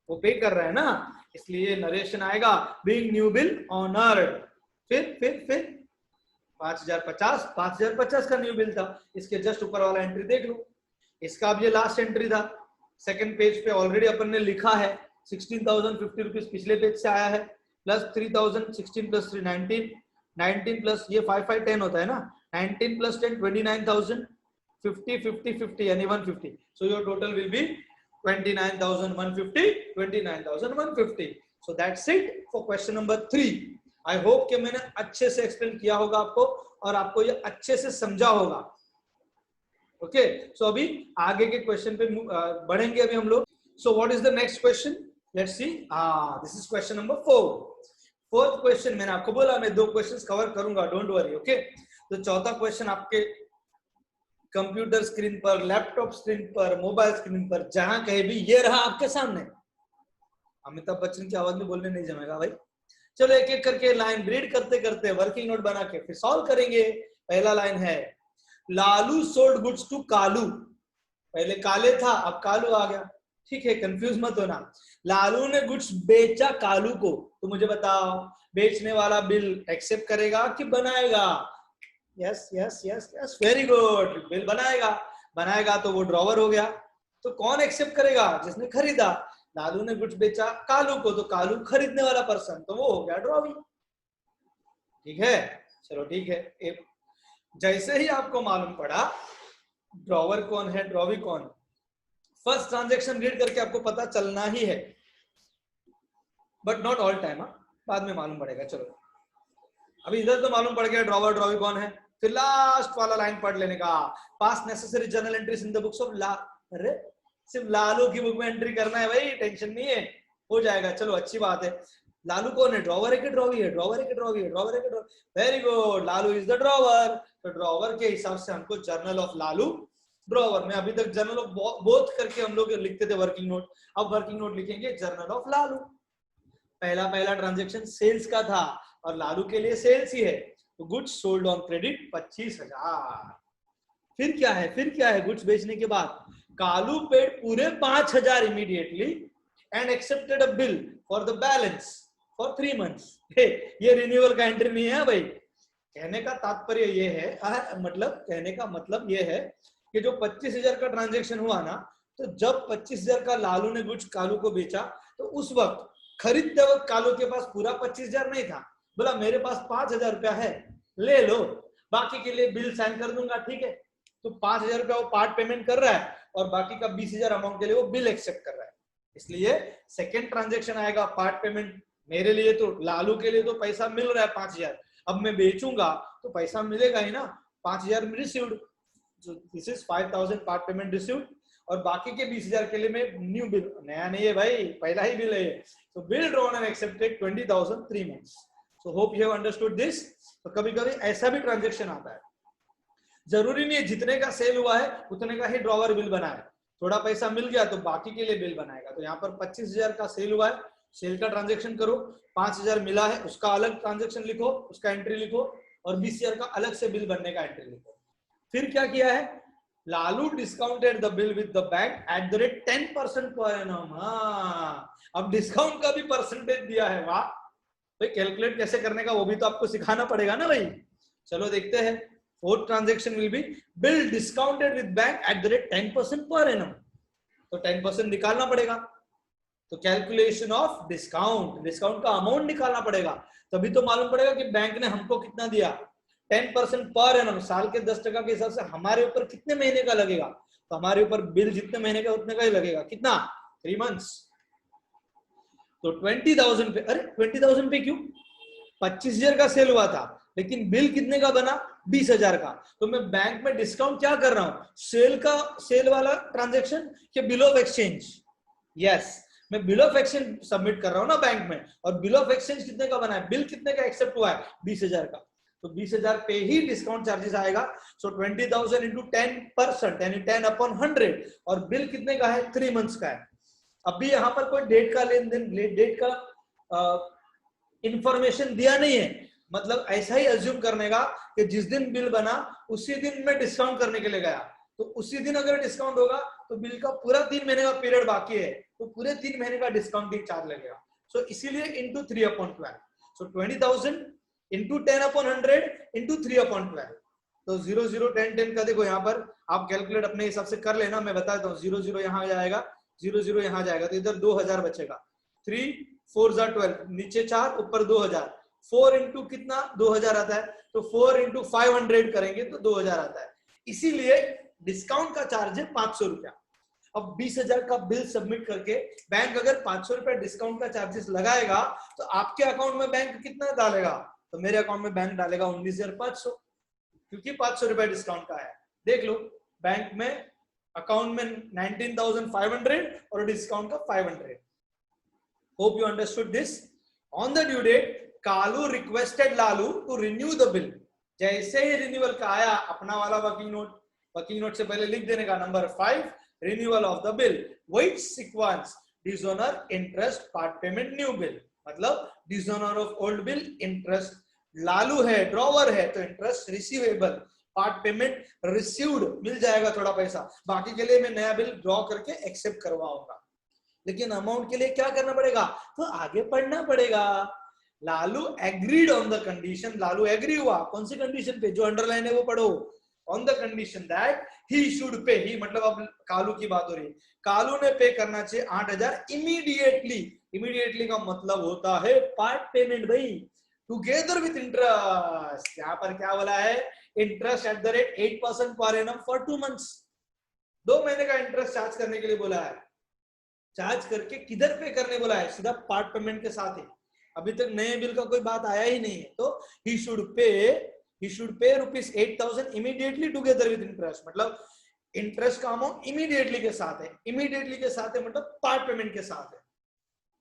वो पे कर रहा है ना, इसलिए नरेशन आएगा बीइंग न्यू बिल ऑनर्ड. फिर 5050 का न्यू बिल था. इसके जस्ट ऊपर वाला एंट्री देख लो, इसका अब ये लास्ट एंट्री था. सेकंड पेज पे ऑलरेडी अपन ने लिखा है 16,050 रुपीज पिछले पेज से आया है, प्लस 3,016 प्लस 3 19 प्लस ये 5 होता है ना, 19 प्लस 10 29,000, 50 यानी 150. So your total will be 29,150, 29,150. So that's it for question number 3. I hope कि मैंने अच्छे से एक्सप्लेन किया होगा आपको और आपको ये अच्छे से समझा होगा. ओके, सो अभी आगे के क्वेश्चन पे बढ़ेंगे अभी हम लोग. So what is the next question? Let's see. This is question number 4. Fourth question, मैंने आपको बोला मैं 2 क्वेश्चंस कवर करूंगा, डोंट वरी. ओके, तो चौथा क्वेश्चन आपके कंप्यूटर स्क्रीन पर, लैपटॉप स्क्रीन पर, मोबाइल स्क्रीन पर, जहां कहीं भी ये रहा आपके सामने. अमिताभ बच्चन की आवाज में बोलने नहीं जमेगा भाई. चलो एक एक करके लाइन रीड करते करते वर्किंग नोट बना के फिर सॉल्व करेंगे. पहला लाइन है, Lalu sold goods to Kalu. पहले काले था, अब कालू आ गया. ठीक है, कंफ्यूज मत होना. लालू ने गुड्स बेचा कालू को, तो मुझे बताओ बेचने वाला बिल एक्सेप्ट करेगा कि बनाएगा. Yes yes yes yes, very good. Bill बनाएगा तो वो ड्रॉवर हो गया. तो कौन एक्सेप्ट करेगा, जिसने खरीदा. लालू ने गुड्स बेचा कालू को, तो कालू खरीदने वाला पर्सन, तो वो हो गया ड्रॉवी. ठीक है, चलो ठीक है. जैसे ही आपको मालूम पड़ा ड्रॉवर कौन है, ड्रॉवी कौन, फर्स्ट ट्रांजैक्शन रीड करके आपको पता चलना ही है, बट नॉट ऑल टाइम. बाद में मालूम पड़ेगा. चलो अभी इधर तो मालूम पड़ गया ड्रॉवर ड्रॉवी कौन है. फिर लास्ट वाला लाइन पढ़ लेने का, पास necessary journal entries in the books of अरे सिर्फ लालू की बुक में एंट्री करना है भाई, टेंशन नहीं है, हो जाएगा. चलो अच्छी बात है. लालू कौन है, ड्रॉवर है कि ड्रॉवी है, ड्रॉवर है कि ड्रॉवी है, ड्रॉवर है कि drawer. Very good, Lalu is the drawer. तो ड्रॉवर के हिसाब से हमको जर्नल ऑफ लालू ड्रॉवर में, अभी तक जर्नल ऑफ बोथ करके हम लोग लिखते थे वर्किंग नोट, अब वर्किंग नोट लिखेंगे जर्नल ऑफ लालू. पहला ट्रांजैक्शन सेल्स का था और लालू के लिए सेल्स ही है, तो गुड्स सोल्ड ऑन क्रेडिट 25,000. फिर क्या है, गुड्स बेचने के बाद कालू पेड पूरे 5,000 immediately and accepted a bill for the balance for 3 months. ये रिन्यूअल का एंट्री नहीं है भाई. कहने का तात्पर्य ये है, कहने का मतलब ये है कि जो 25,000 का ट्रांजैक्शन हुआ ना, तो जब 25,000 का लालू ने गुड्स कालू को बेचा, तो उस वक्त खरीदते वक्त कालू के पास पूरा 25,000 नहीं था. बोला मेरे पास 5,000 रुपया है, ले लो, बाकी के लिए बिल साइन कर दूंगा. ठीक है, तो 5,000 रुपया वो पार्ट पेमेंट कर रहा है और बाकी का 20,000 अमाउंट के लिए वो बिल एक्सेप्ट कर रहा है. इसलिए सेकेंड ट्रांजेक्शन आएगा पार्ट पेमेंट. मेरे लिए तो, लालू के लिए तो पैसा मिल रहा है 5,000, अब मैं बेचूंगा तो पैसा मिलेगा ही ना. 5,000 received, this is 5,000 part payment received, और बाकी के 20,000 के लिए मैं न्यू बिल, नया नहीं है भाई, पहला ही बिल है. तो bill drawn and accepted 20,000 3 months. So hope you have understood this. तो कभी कभी ऐसा भी ट्रांजेक्शन आता है, जरूरी नहीं है जितने का सेल हुआ है उतने का ही ड्रॉवर बिल बनाए. थोड़ा पैसा मिल गया तो बाकी के लिए बिल बनाएगा. तो यहाँ पर 25,000 का सेल हुआ है, सेल का ट्रांजेक्शन करो. 5,000 मिला है, उसका अलग ट्रांजेक्शन लिखो, उसका एंट्री लिखो, और 20,000 का अलग से बिल बनने का एंट्री लिखो. फिर क्या किया है, Lalu discounted the bill with the bank at the rate 10% per annum. अब डिस्काउंट का भी परसेंटेज दिया है. वाह भाई, कैलकुलेट कैसे करने का वो भी तो आपको सिखाना पड़ेगा ना भाई. चलो देखते हैं. Fourth transaction will be bill discounted with bank at the rate 10% per annum. तो 10% निकालना पड़ेगा, तो कैलकुलेशन ऑफ डिस्काउंट, डिस्काउंट का अमाउंट निकालना पड़ेगा, तभी तो मालूम पड़ेगा कि बैंक ने हमको कितना दिया, 10% पर एनम, साल के 10% के हिसाब से हमारे ऊपर कितने महीने का लगेगा, तो हमारे ऊपर बिल जितने महीने का उतने का ही लगेगा, कितना, 3 months। तो 20,000 पे, अरे 20,000 पे क्यों, 25,000 का सेल हुआ था, लेकिन बिल कितने का बना, 20,000 का। तो मैं बैंक में डिस्काउंट क्या कर रहा हूं, सेल का, सेल वाला ट्रांजेक्शन के बिल ऑफ एक्सचेंज, यस, मैं बिल ऑफ एक्सचेंज सबमिट कर रहा हूं ना बैंक में, और बिल ऑफ एक्सचेंज कितने का बना है, बिल कितने का एक्सेप्ट हुआ है, 20,000 का, तो 20,000 पे ही डिस्काउंट चार्जेस आएगा। सो 20,000 इंटू 10%, यानी 10/100, और बिल कितने का है, 3 months का है। अभी यहाँ पर कोई डेट का लेन देन, डेट का इंफॉर्मेशन दिया नहीं है, मतलब ऐसा ही अज्यूम करने का कि जिस दिन बिल बना उसी दिन मैं डिस्काउंट करने के लिए गया, तो उसी दिन अगर डिस्काउंट होगा तो बिल का पूरा 3 महीने का पीरियड बाकी है, तो पूरे 3 महीने का डिस्काउंटिंग चार्ज लगेगा। सो इसीलिए इंटू 3/12, सो 20,000 इंटू 10/100 इंटू 3/12, तो 0 0 10 10 का देखो यहाँ पर आप कैलकुलेट अपने हिसाब से कर लेना, मैं बता देता हूँ, 0 0 यहाँ जाएगा, 0 0 यहाँ जाएगा, तो इधर 2,000 बचेगा, 3 4 12, नीचे 4 ऊपर 2,000, 4 इंटू कितना 2,000 आता है, तो 4 इंटू 500 करेंगे तो 2,000 आता है, इसीलिए डिस्काउंट का चार्ज है 500 रुपया। अब 20,000 का बिल सबमिट करके बैंक अगर 500 रुपया डिस्काउंट का चार्जेस लगाएगा तो आपके अकाउंट में बैंक कितना डालेगा, तो मेरे अकाउंट में बैंक डालेगा 19,500, क्योंकि 500 रुपया डिस्काउंट का है। देख लो बैंक में अकाउंट में 19,500 और डिस्काउंट का 500। Hope you understood this. On the due date Kalu requested Lalu to renew the bill. जैसे ही रिन्यूअल का आया अपना वाला वर्किंग नोट से पहले लिख देने का number 5, renewal of the bill, which sequence, dishonour, interest, part payment, new bill, मतलब dishonour of old bill, interest, Lalu है ड्रॉवर है तो interest receivable, part payment received, मिल जाएगा थोड़ा पैसा, बाकी के लिए मैं नया बिल ड्रॉ करके एक्सेप्ट करवाऊंगा। लेकिन अमाउंट के लिए क्या करना पड़ेगा, तो आगे पढ़ना पड़ेगा। Lalu agreed on the condition, Lalu agree हुआ, कौन सी कंडीशन पे, जो अंडरलाइन है वो पढ़ो, on the condition that he should pay, he मतलब अब कालू की बात हो रही है, कालू ने पे करना चाहिए 8,000 इमीडिएटली। इमीडिएटली का मतलब होता है पार्ट पेमेंट भाई, टुगेदर विथ इंटरेस्ट। यहाँ पर क्या बोला है, interest at the rate 8% per annum for 2 months, 2 महीने का इंटरेस्ट चार्ज करने के लिए बोला है। चार्ज करके किधर पे करने बोला है, सीधा पार्ट पेमेंट के साथ ही, अभी तक नए बिल का कोई बात आया ही नहीं है। तो he should pay rupees 8,000 immediately together with interest, मतलब इंटरेस्ट का अमाउंट इमीडिएटली के साथ है, इमीडिएटली के साथ है मतलब पार्ट पेमेंट के साथ है।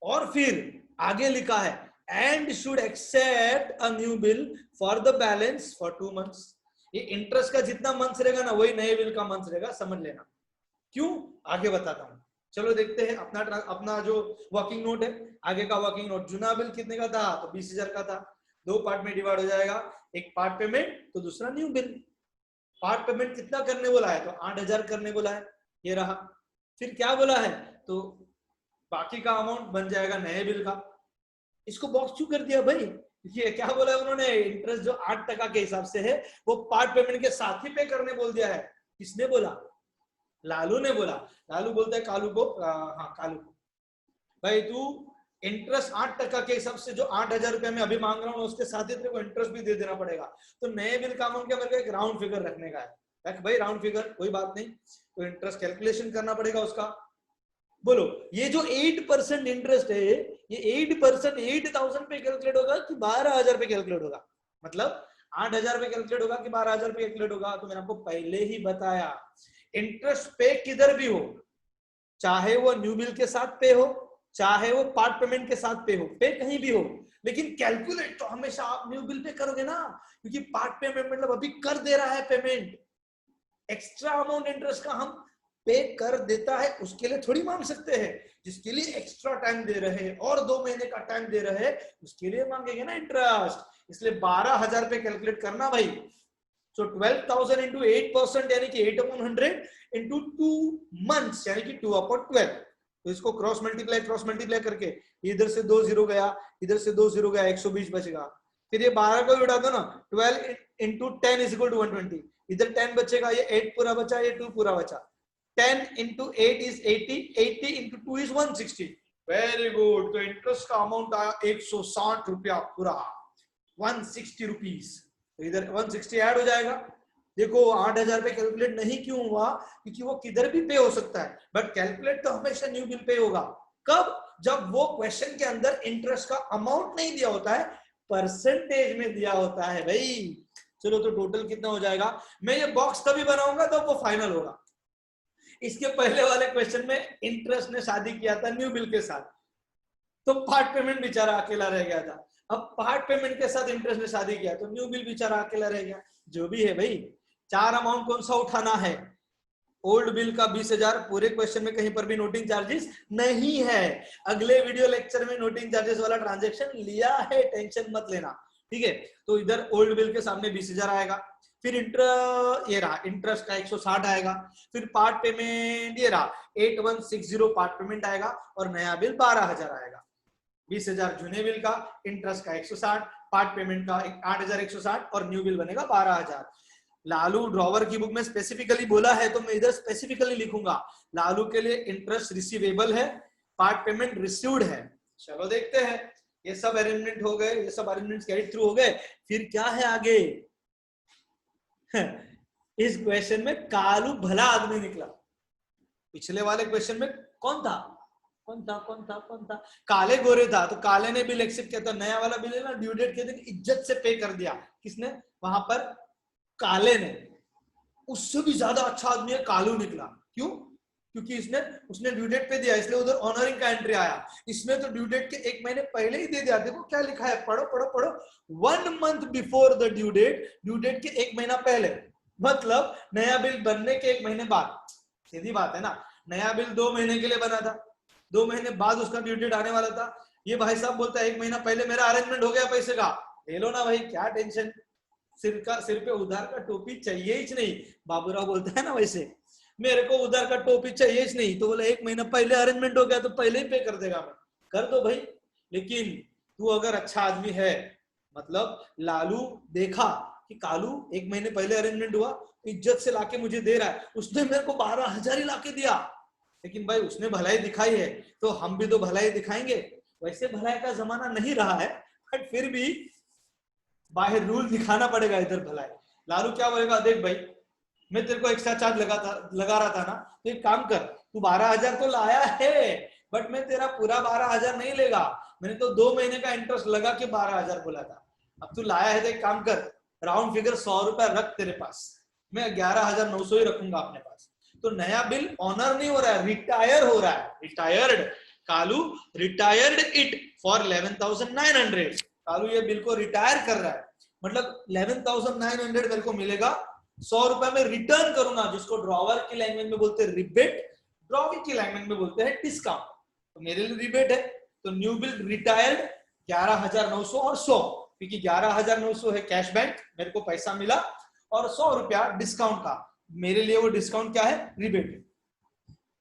और फिर आगे लिखा है and should accept a new bill for the balance for 2 months। ये इंटरेस्ट का जितना मंथ रहेगा ना वही नए बिल का मंथ रहेगा, समझ लेना। क्यों, आगे बताता हूं। चलो देखते हैं अपना जो वर्किंग नोट है, आगे का वर्किंग नोट। जुना बिल कितने का था, तो 20,000 का था, 2 पार्ट में डिवाइड हो जाएगा, एक पार्ट पेमेंट तो दूसरा न्यू बिल। पार्ट पेमेंट कितना करने बोला है, तो 8,000 करने बोला है, ये रहा। फिर क्या बोला है, तो बाकी का अमाउंट बन जाएगा नए बिल का। इसको बॉक्स क्यों कर दिया भाई, ये क्या बोला है उन्होंने, इंटरेस्ट जो 8% के हिसाब से है वो पार्ट पेमेंट के साथ ही पे करने बोल दिया है। किसने बोला, लालू ने बोला। लालू बोलता है कालू को, हाँ कालू को, भाई तू इंटरेस्ट 8% के हिसाब से जो 8,000 रुपया मैं अभी मांग रहा हूँ उसके साथ ही तेरे को इंटरेस्ट भी दे देना पड़ेगा। तो नए बिल का अमाउंट क्या, मेरे को एक राउंड फिगर रखने का है, भाई राउंड फिगर कोई बात नहीं, तो इंटरेस्ट कैलकुलेशन करना पड़ेगा उसका। बोलो ये जो 8% इंटरेस्ट है, ये 8% 8,000 पे कैलकुलेट होगा कि 12,000 पे कैलकुलेट होगा, मतलब 8,000 पे कैलकुलेट होगा कि 12,000 पे कैलकुलेट होगा। तो मैंने आपको पहले ही बताया, इंटरेस्ट पे किधर भी हो, चाहे वो न्यू बिल के साथ पे हो, चाहे वो पार्ट पेमेंट के साथ पे हो, पे कहीं भी हो, लेकिन कैलकुलेट तो हमेशा आप न्यू बिल पे करोगे ना, क्योंकि पार्ट पेमेंट मतलब अभी कर दे रहा है पेमेंट, एक्स्ट्रा अमाउंट इंटरेस्ट का हम पे कर देता है उसके लिए थोड़ी मांग सकते हैं, जिसके लिए एक्स्ट्रा टाइम दे रहे हैं और 2 महीने का टाइम दे रहे हैं उसके लिए मांगेंगे ना इंटरेस्ट, इसलिए 12,000 पे कैलकुलेट करना भाई। So 12,000 into 8% यानी कि 8/100 into 2 months यानी कि 2/12। तो इसको क्रॉस मल्टीप्लाई करके इधर से 2 0 गया, इधर से 2 0 गया, 120 बचेगा। फिर ये 12 को भी उड़ा दो ना, 12 into 10 is equal to 120. इधर 10 बचेगा, ये 8 पूरा बचा, ये 2 पूरा बचा. 10 into 8 is 80, 80 into 2 is 160. Very good. तो इंटरेस्ट का अमाउंट आया 160 रुपया पूरा, 160 रुपीज. तो इधर 160 ऐड हो जाएगा. देखो 8,000 पे कैलकुलेट नहीं क्यों हुआ, क्योंकि वो किधर भी पे हो सकता है, बट कैलकुलेट तो हमेशा न्यू बिल पे होगा. कब? जब वो क्वेश्चन के अंदर इंटरेस्ट का अमाउंट नहीं दिया होता है, परसेंटेज में दिया होता है भाई. चलो तो टोटल कितना हो जाएगा. मैं ये बॉक्स तभी बनाऊंगा तो वो फाइनल होगा. इसके पहले वाले क्वेश्चन में इंटरेस्ट ने शादी किया था न्यू बिल के साथ, तो पार्ट पेमेंट बेचारा अकेला रह गया था. अब पार्ट पेमेंट के साथ इंटरेस्ट ने शादी किया तो न्यू बिल बेचारा अकेला रह गया. जो भी है भाई, 4 अमाउंट कौन सा उठाना है. ओल्ड बिल का 20,000. पूरे क्वेश्चन में कहीं पर भी नोटिंग चार्जेस नहीं है. अगले वीडियो लेक्चर में नोटिंग चार्जेस वाला ट्रांजेक्शन लिया है, टेंशन मत लेना, ठीक है. तो इधर ओल्ड बिल के सामने 20,000 आएगा. फिर ये रहा इंटरेस्ट का 160 आएगा. फिर पार्ट पेमेंट ये रहा 8160 पार्ट पेमेंट आएगा, और नया बिल 12,000 आएगा. 20,000 जूने बिल का, इंटरेस्ट का 160, पार्ट पेमेंट का 8,160, और न्यू बिल बनेगा 12,000. लालू ड्रॉवर की बुक में स्पेसिफिकली बोला है तो मैं इधर स्पेसिफिकली लिखूंगा. लालू के लिए इंटरेस्ट रिसीवेबल है, पार्ट पेमेंट रिसीव्ड है. चलो देखते हैं. ये सब अरेंजमेंट हो गए, ये सब अरेंजमेंट कैरी थ्रू हो गए. फिर क्या है आगे. इस क्वेश्चन में कालू भला आदमी निकला. पिछले वाले क्वेश्चन में कौन था, काले गोरे था. तो काले ने बिल एक्सेप्ट किया, तो नया वाला बिल है ना, ड्यू डेट के दिन इज्जत से पे कर दिया. किसने वहां पर, काले ने. उससे भी ज्यादा अच्छा आदमी है कालू निकला. क्यों? क्योंकि उसने ड्यू डेट पे दिया, इसलिए उधर ऑनरिंग का एंट्री आया. इसमें तो ड्यू डेट के 1 महीने पहले ही दे दिया. देखो क्या लिखा है, पढ़ो पढ़ो पढ़ो. 1 month before the due date के 1 महीना पहले, मतलब नया बिल बनने के 1 महीने बाद. सीधी बात है ना. नया बिल 2 महीने के लिए बना था, 2 महीने बाद उसका ड्यू डेट आने वाला था. ये भाई साहब बोलता है 1 महीना पहले मेरा अरेंजमेंट हो गया पैसे का, ले लो ना भाई, क्या टेंशन. सिर पे उधार का टोपी चाहिए ही नहीं. बाबूराव बोलता है ना वैसे, मेरे को उधार का टोपी चाहिए ही नहीं. तो बोला 1 महीना पहले अरेंजमेंट हो गया तो पहले ही पे कर देगा. मैं कर दो भाई. लेकिन तू अगर अच्छा आदमी है, मतलब लालू देखा कि कालू 1 महीने पहले अरेंजमेंट हुआ, इज्जत से लाके मुझे दे रहा है, उसने मेरे को 12,000 ही लाके दिया. लेकिन भाई उसने भलाई दिखाई है, तो हम भी तो भलाई दिखाएंगे. वैसे भलाई का जमाना नहीं रहा है, बट फिर भी बाहर रूल दिखाना पड़ेगा इधर भलाई. लालू क्या बोलेगा, देख भाई मैं तेरे को एक्स्ट्रा चार्ज लगा रहा था ना, तो एक काम कर, तू 12,000 तो लाया है, बट मैं तेरा पूरा 12,000 नहीं लेगा. मैंने तो 2 महीने का इंटरेस्ट लगा के 12,000 बोला था. अब तू लाया है तो एक काम कर, राउंड फिगर 100 रुपया रख तेरे पास, मैं 11,900 ही रखूंगा अपने पास. तो नया बिल ऑनर नहीं हो रहा है, रिटायर हो रहा है. Retired, Kalu retired it for 11,900. Kalu ये बिल को रिटायर कर रहा है, मतलब 11,900 मेरे को मिलेगा. 100 रुपए में रिटर्न करूंगा, जिसको ड्रॉवर की लैंग्वेज में बोलते हैं रिबेट, ड्रॉविंग की लैंग्वेज में बोलते हैं डिस्काउंट. तो मेरे लिए रिबेट है. तो न्यू बिल रिटायर्ड 11,900 और 100, क्योंकि 11,900 है कैश बैंक, मेरे को पैसा मिला, और 100 रुपया डिस्काउंट का. मेरे लिए वो डिस्काउंट क्या है, रिबेट.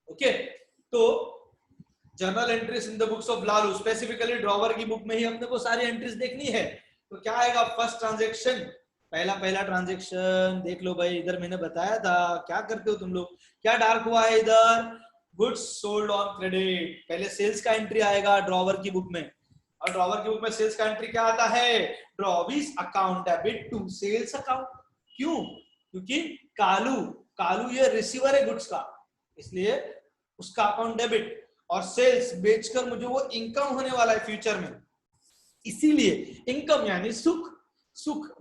ओके. तो journal entries in the books of Lalu, specifically drawer की बुक में ही अपने को सारी एंट्रीज देखनी है. तो क्या आएगा, फर्स्ट ट्रांजेक्शन, पहला ट्रांजेक्शन देख लो भाई. इधर मैंने बताया था, क्या करते हो तुम लोग, क्या डार्क हुआ है इधर, गुड्स सोल्ड ऑन क्रेडिट. पहले सेल्स का एंट्री आएगा ड्रॉवर की बुक में, और ड्रॉवर की बुक में सेल्स का एंट्री क्या आता है, drawee's account debit to sales account. क्यों? क्योंकि कालू ये रिसीवर है गुड्स का, इसलिए उसका अकाउंट डेबिट, और सेल्स बेचकर मुझे वो इनकम होने वाला है फ्यूचर में, इसीलिए इनकम यानी सुख.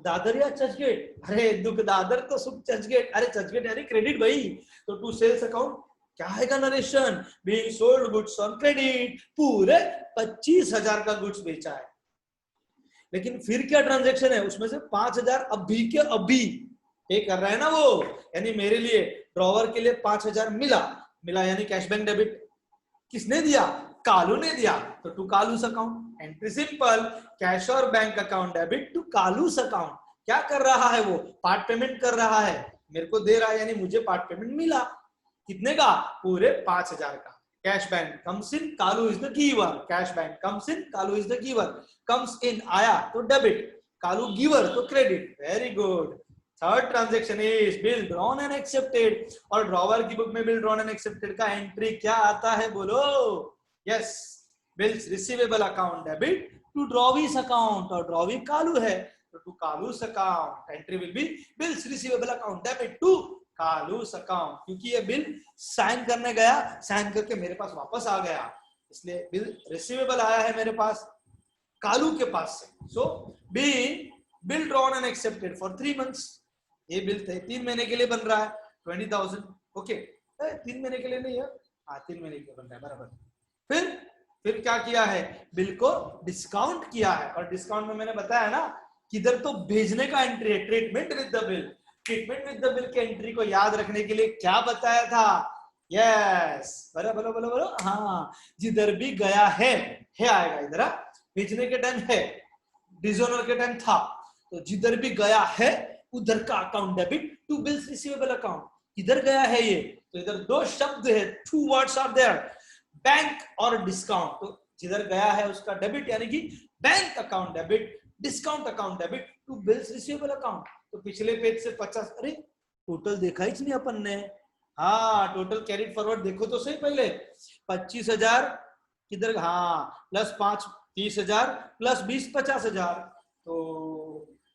दादर या चर्चगेट, अरे दुख दादर तो सुख चर्चगेट, अरे चर्चगेट यानी क्रेडिट भाई. तो टू सेल्स अकाउंट क्या है का narration, being sold goods on credit, पूरे 25,000 का गुड्स बेचा है. लेकिन फिर क्या ट्रांजेक्शन है, उसमें से 5,000 अभी के अभी पे कर रहा है ना वो, यानी मेरे लिए ड्रॉवर के लिए 5,000 मिला यानी कैश बैंक डेबिट. किसने दिया, कालू ने दिया. तो to Kalu's account, entry simple, cash और bank account debit to Kalu's account. क्या कर रहा है वो, पार्ट पेमेंट कर रहा है, मेरे को दे रहा है, यानी मुझे पार्ट पेमेंट मिला. कितने का, पूरे 5,000 का. Cash bank comes in, Kalu is the giver. Cash bank comes in, Kalu is the giver. Comes in आया तो डेबिट, कालू गिवर तो credit, very good. Third transaction is bill drawn and accepted, और ड्रॉवर की बुक में बिल ड्रॉन एंड एक्सेप्टेड का entry क्या आता है बोलो? Yes, bills receivable account debit to drawee's account, और ड्रॉवी कालू है तो to Kalu's account, entry will be bills receivable account debit to Kalu's account, क्योंकि ये बिल साइन करने गया, साइन करके मेरे पास वापस आ गया, इसलिए बिल रिसीवेबल आया है मेरे पास कालू के पास से। So bill drawn and accepted for 3 months, ये बिल 3 महीने के लिए बन रहा है 20,000, ओके 3 महीने के लिए नहीं है, हाँ 3 महीने के लिए बन रहा है बराबर। फिर क्या किया है, बिल को डिस्काउंट किया है, और डिस्काउंट में मैंने बताया ना किधर तो भेजने का एंट्री है, treatment with the bill, treatment with the bill के एंट्री को याद रखने के लिए क्या बताया था? यस, बोलो बोलो बोलो बोलो, हाँ जिधर भी गया है आएगा इधर, भेजने के टाइम है, डिसऑनर के टाइम था, तो जिधर भी गया है उधर का account debit to bills receivable account, किधर गया है ये, तो इधर 2 शब्द है, 2 words आर देयर, बैंक और डिस्काउंट, तो जिधर गया है उसका डेबिट यानी कि bank account debit, discount account debit to bills receivable account. तो पिछले पेज से 50, अरे टोटल देखा ही नहीं अपन ने, हाँ टोटल कैरिड फॉरवर्ड देखो तो सही पहले, 25,000 किधर, हाँ प्लस 5 30,000 प्लस 20 50,000, तो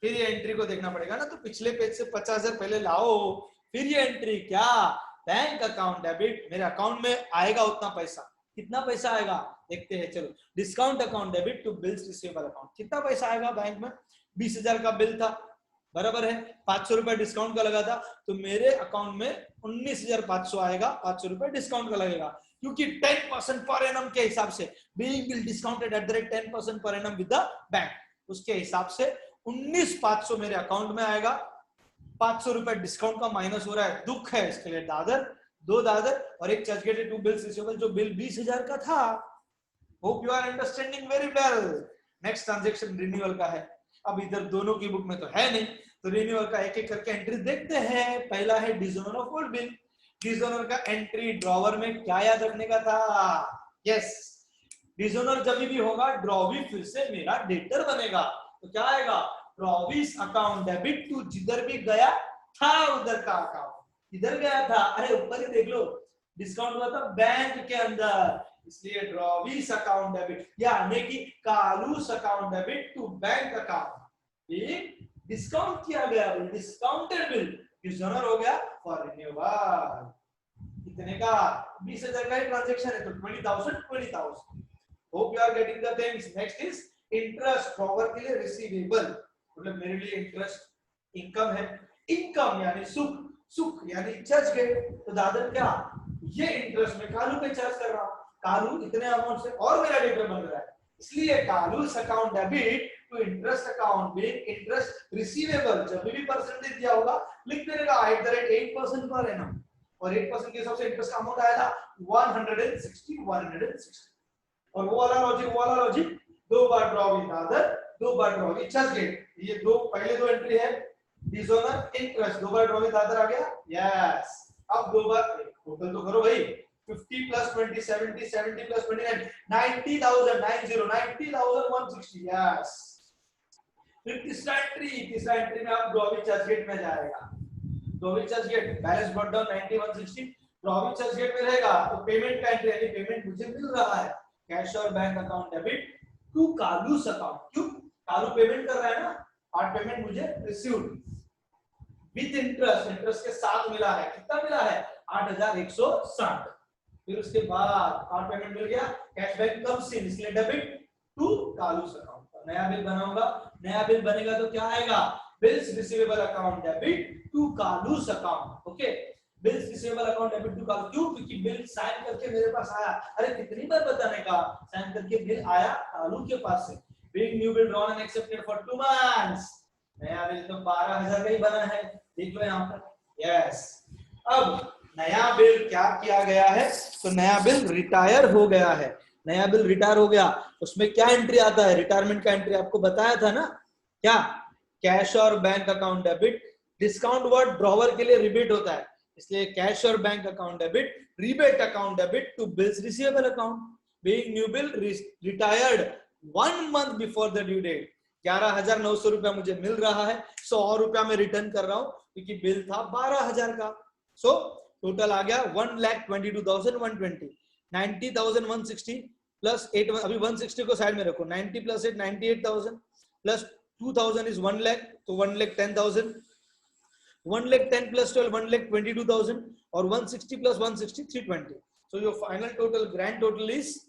फिर ये एंट्री को देखना पड़ेगा ना, तो पिछले पेज से 50,000 पहले लाओ, फिर ये एंट्री क्या, बैंक अकाउंट डेबिट, मेरे अकाउंट में आएगा उतना पैसा, कितना पैसा आएगा देखते हैं, चलो discount account debit to bills receivable account, कितना पैसा आएगा बैंक में, 20,000 का बिल था बराबर है, 500 रुपए डिस्काउंट का लगा था, तो मेरे अकाउंट में 19,500 आएगा, 500 रुपए डिस्काउंट का लगेगा, क्योंकि 10% पर एनम के हिसाब से, being bill discounted at the rate 10% per annum with the bank, उसके हिसाब से 19,500 मेरे अकाउंट में आएगा, 500 रुपए डिस्काउंट का माइनस हो रहा है, दुख है इसके लिए, दादर 2 दादर और एक चर्च गेटेड 2 बिल्स रिसीवेबल, जो बिल 20,000 का था। Hope you are understanding very well. Next transaction renewal का है, अब इधर दोनों की बुक में तो है नहीं, तो रिन्यूअल का एक एक करके एंट्री देखते हैं। पहला है dishonour of old bill, dishonour का एंट्री ड्रॉवर में क्या याद रखने का था, यस डिसऑनर जब भी होगा ड्रॉवी फिर से मेरा डेटर बनेगा, तो क्या आएगा, ड्रॉवीज अकाउंट डेबिट टू जिधर भी गया था उधर का अकाउंट, इधर गया था, अरे ऊपर ही देख लो डिस्काउंट हुआ था बैंक के अंदर, इसलिए ड्रॉवीज अकाउंट डेबिट, यानी कि Kalu's account debit to bank account, discount किया गया बिल, डिस्काउंटेड बिल डिसऑनर हो गया फॉर रिन्यूअल, कितने का, 20,000 का ट्रांजैक्शन है, तो 20,000 hope you are getting the things. Next is interest, drawer के लिए रिसीवेबल, मतलब मेरे लिए इंटरेस्ट इनकम है, इनकम यानी सुख, सुख यानी चर्च गेट, तो दादर क्या, ये इंटरेस्ट में कालू पे चार्ज कर रहा हूं, कालू इतने अमाउंट से और मेरा डेटर बन रहा है, इसलिए Kalu's account debit to interest account being interest receivable, जब भी परसेंटेज दिया होगा लिख देने का at the rate 8% per annum, और 8% के हिसाब से इंटरेस्ट का अमाउंट आया था 160, और वो वाला लॉजिक 2 बार ड्रॉ विद दादर, 2 बार ड्रॉ विद चर्च गेट, ये दो पहले 2 एंट्री है, डिसऑनर इंटरेस्ट 2 बार ड्रॉ विद दादर आ गया, यस अब 2 बार टोटल तो करो भाई, 50 plus 20 70 70 plus 29 90,000 90,160, यस फिर तीसरा एंट्री में आप ड्रॉ विद चर्च गेट में जाएगा, draw with Churchgate balance brought down 90,160, draw with Churchgate में रहेगा, तो पेमेंट का एंट्री, यानी पेमेंट मुझे मिल रहा है, कैश और bank account debit to Kalu's account, क्यों कालू पेमेंट कर रहा है ना, पार्ट पेमेंट मुझे रिसीव्ड विद इंटरेस्ट, इंटरेस्ट के साथ मिला है, कितना मिला है 8,160, फिर उसके बाद पार्ट पेमेंट मिल गया, कैश बैंक कम्स इन, इसलिए डेबिट टू कालूस अकाउंट, नया बिल बनाऊंगा, नया बिल बनेगा तो क्या आएगा, bills receivable account debit to Kalu's account, okay bills receivable account debit to Kalu's, क्यों, क्योंकि बिल साइन करके मेरे पास आया, अरे कितनी बार बताने का, साइन करके बिल आया कालू के पास से, big new bill drawn and accepted for 2 months, नया बिल तो 12,000 का ही बना है, देख लो यहाँ पर, यस अब नया बिल क्या किया गया है, तो नया बिल रिटायर हो गया है, नया बिल रिटायर हो गया, उसमें क्या एंट्री आता है, रिटायरमेंट का एंट्री आपको बताया था ना, क्या कैश और bank account debit, discount word drawer के लिए रिबेट होता है, इसलिए कैश और bank account debit, rebate account debit to bills receivable account, being new bill retired 1 month before the due date, 11,900 रुपया मुझे मिल रहा है, 100 और रुपया मैं रिटर्न कर रहा हूं क्योंकि बिल था 12,000 का। सो टोटल आ गया 1,22,120, 90,160 प्लस 8, अभी 160 को साइड में रखो, 90 प्लस 8 98,000 प्लस 2,000 इज 1 लाख, तो 1,10,000, 1,10,000 प्लस 12 1,22,000 और 160 plus 160 320. So your final total grand total is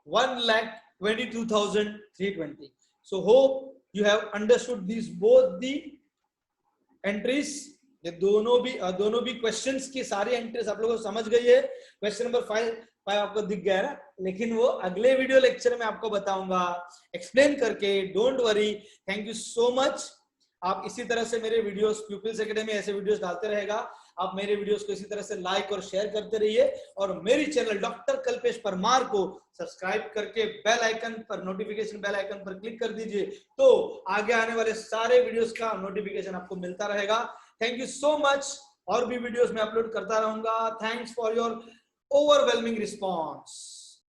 1,22,320. So hope you have understood these both the entries. ये दोनों भी क्वेश्चंस की सारी एंट्रीज आप लोगों को समझ गई है। क्वेश्चन नंबर 5 आपको दिख गया है ना, लेकिन वो अगले वीडियो लेक्चर में आपको बताऊंगा एक्सप्लेन करके। Don't worry, thank you so much. आप इसी तरह से मेरे वीडियोस, प्यूपिल्स एकेडमी ऐसे वीडियोस डालते रहेगा, आप मेरे वीडियोस को इसी तरह से लाइक और शेयर करते रहिए और मेरी चैनल डॉक्टर कल्पेश परमार को सब्सक्राइब करके बेल आइकन पर, नोटिफिकेशन बेल आइकन पर क्लिक कर दीजिए, तो आगे आने वाले सारे वीडियोस का नोटिफिकेशन आपको मिलता रहेगा। थैंक यू सो मच, और भी वीडियोस मैं अपलोड करता रहूंगा। Thanks for your overwhelming response.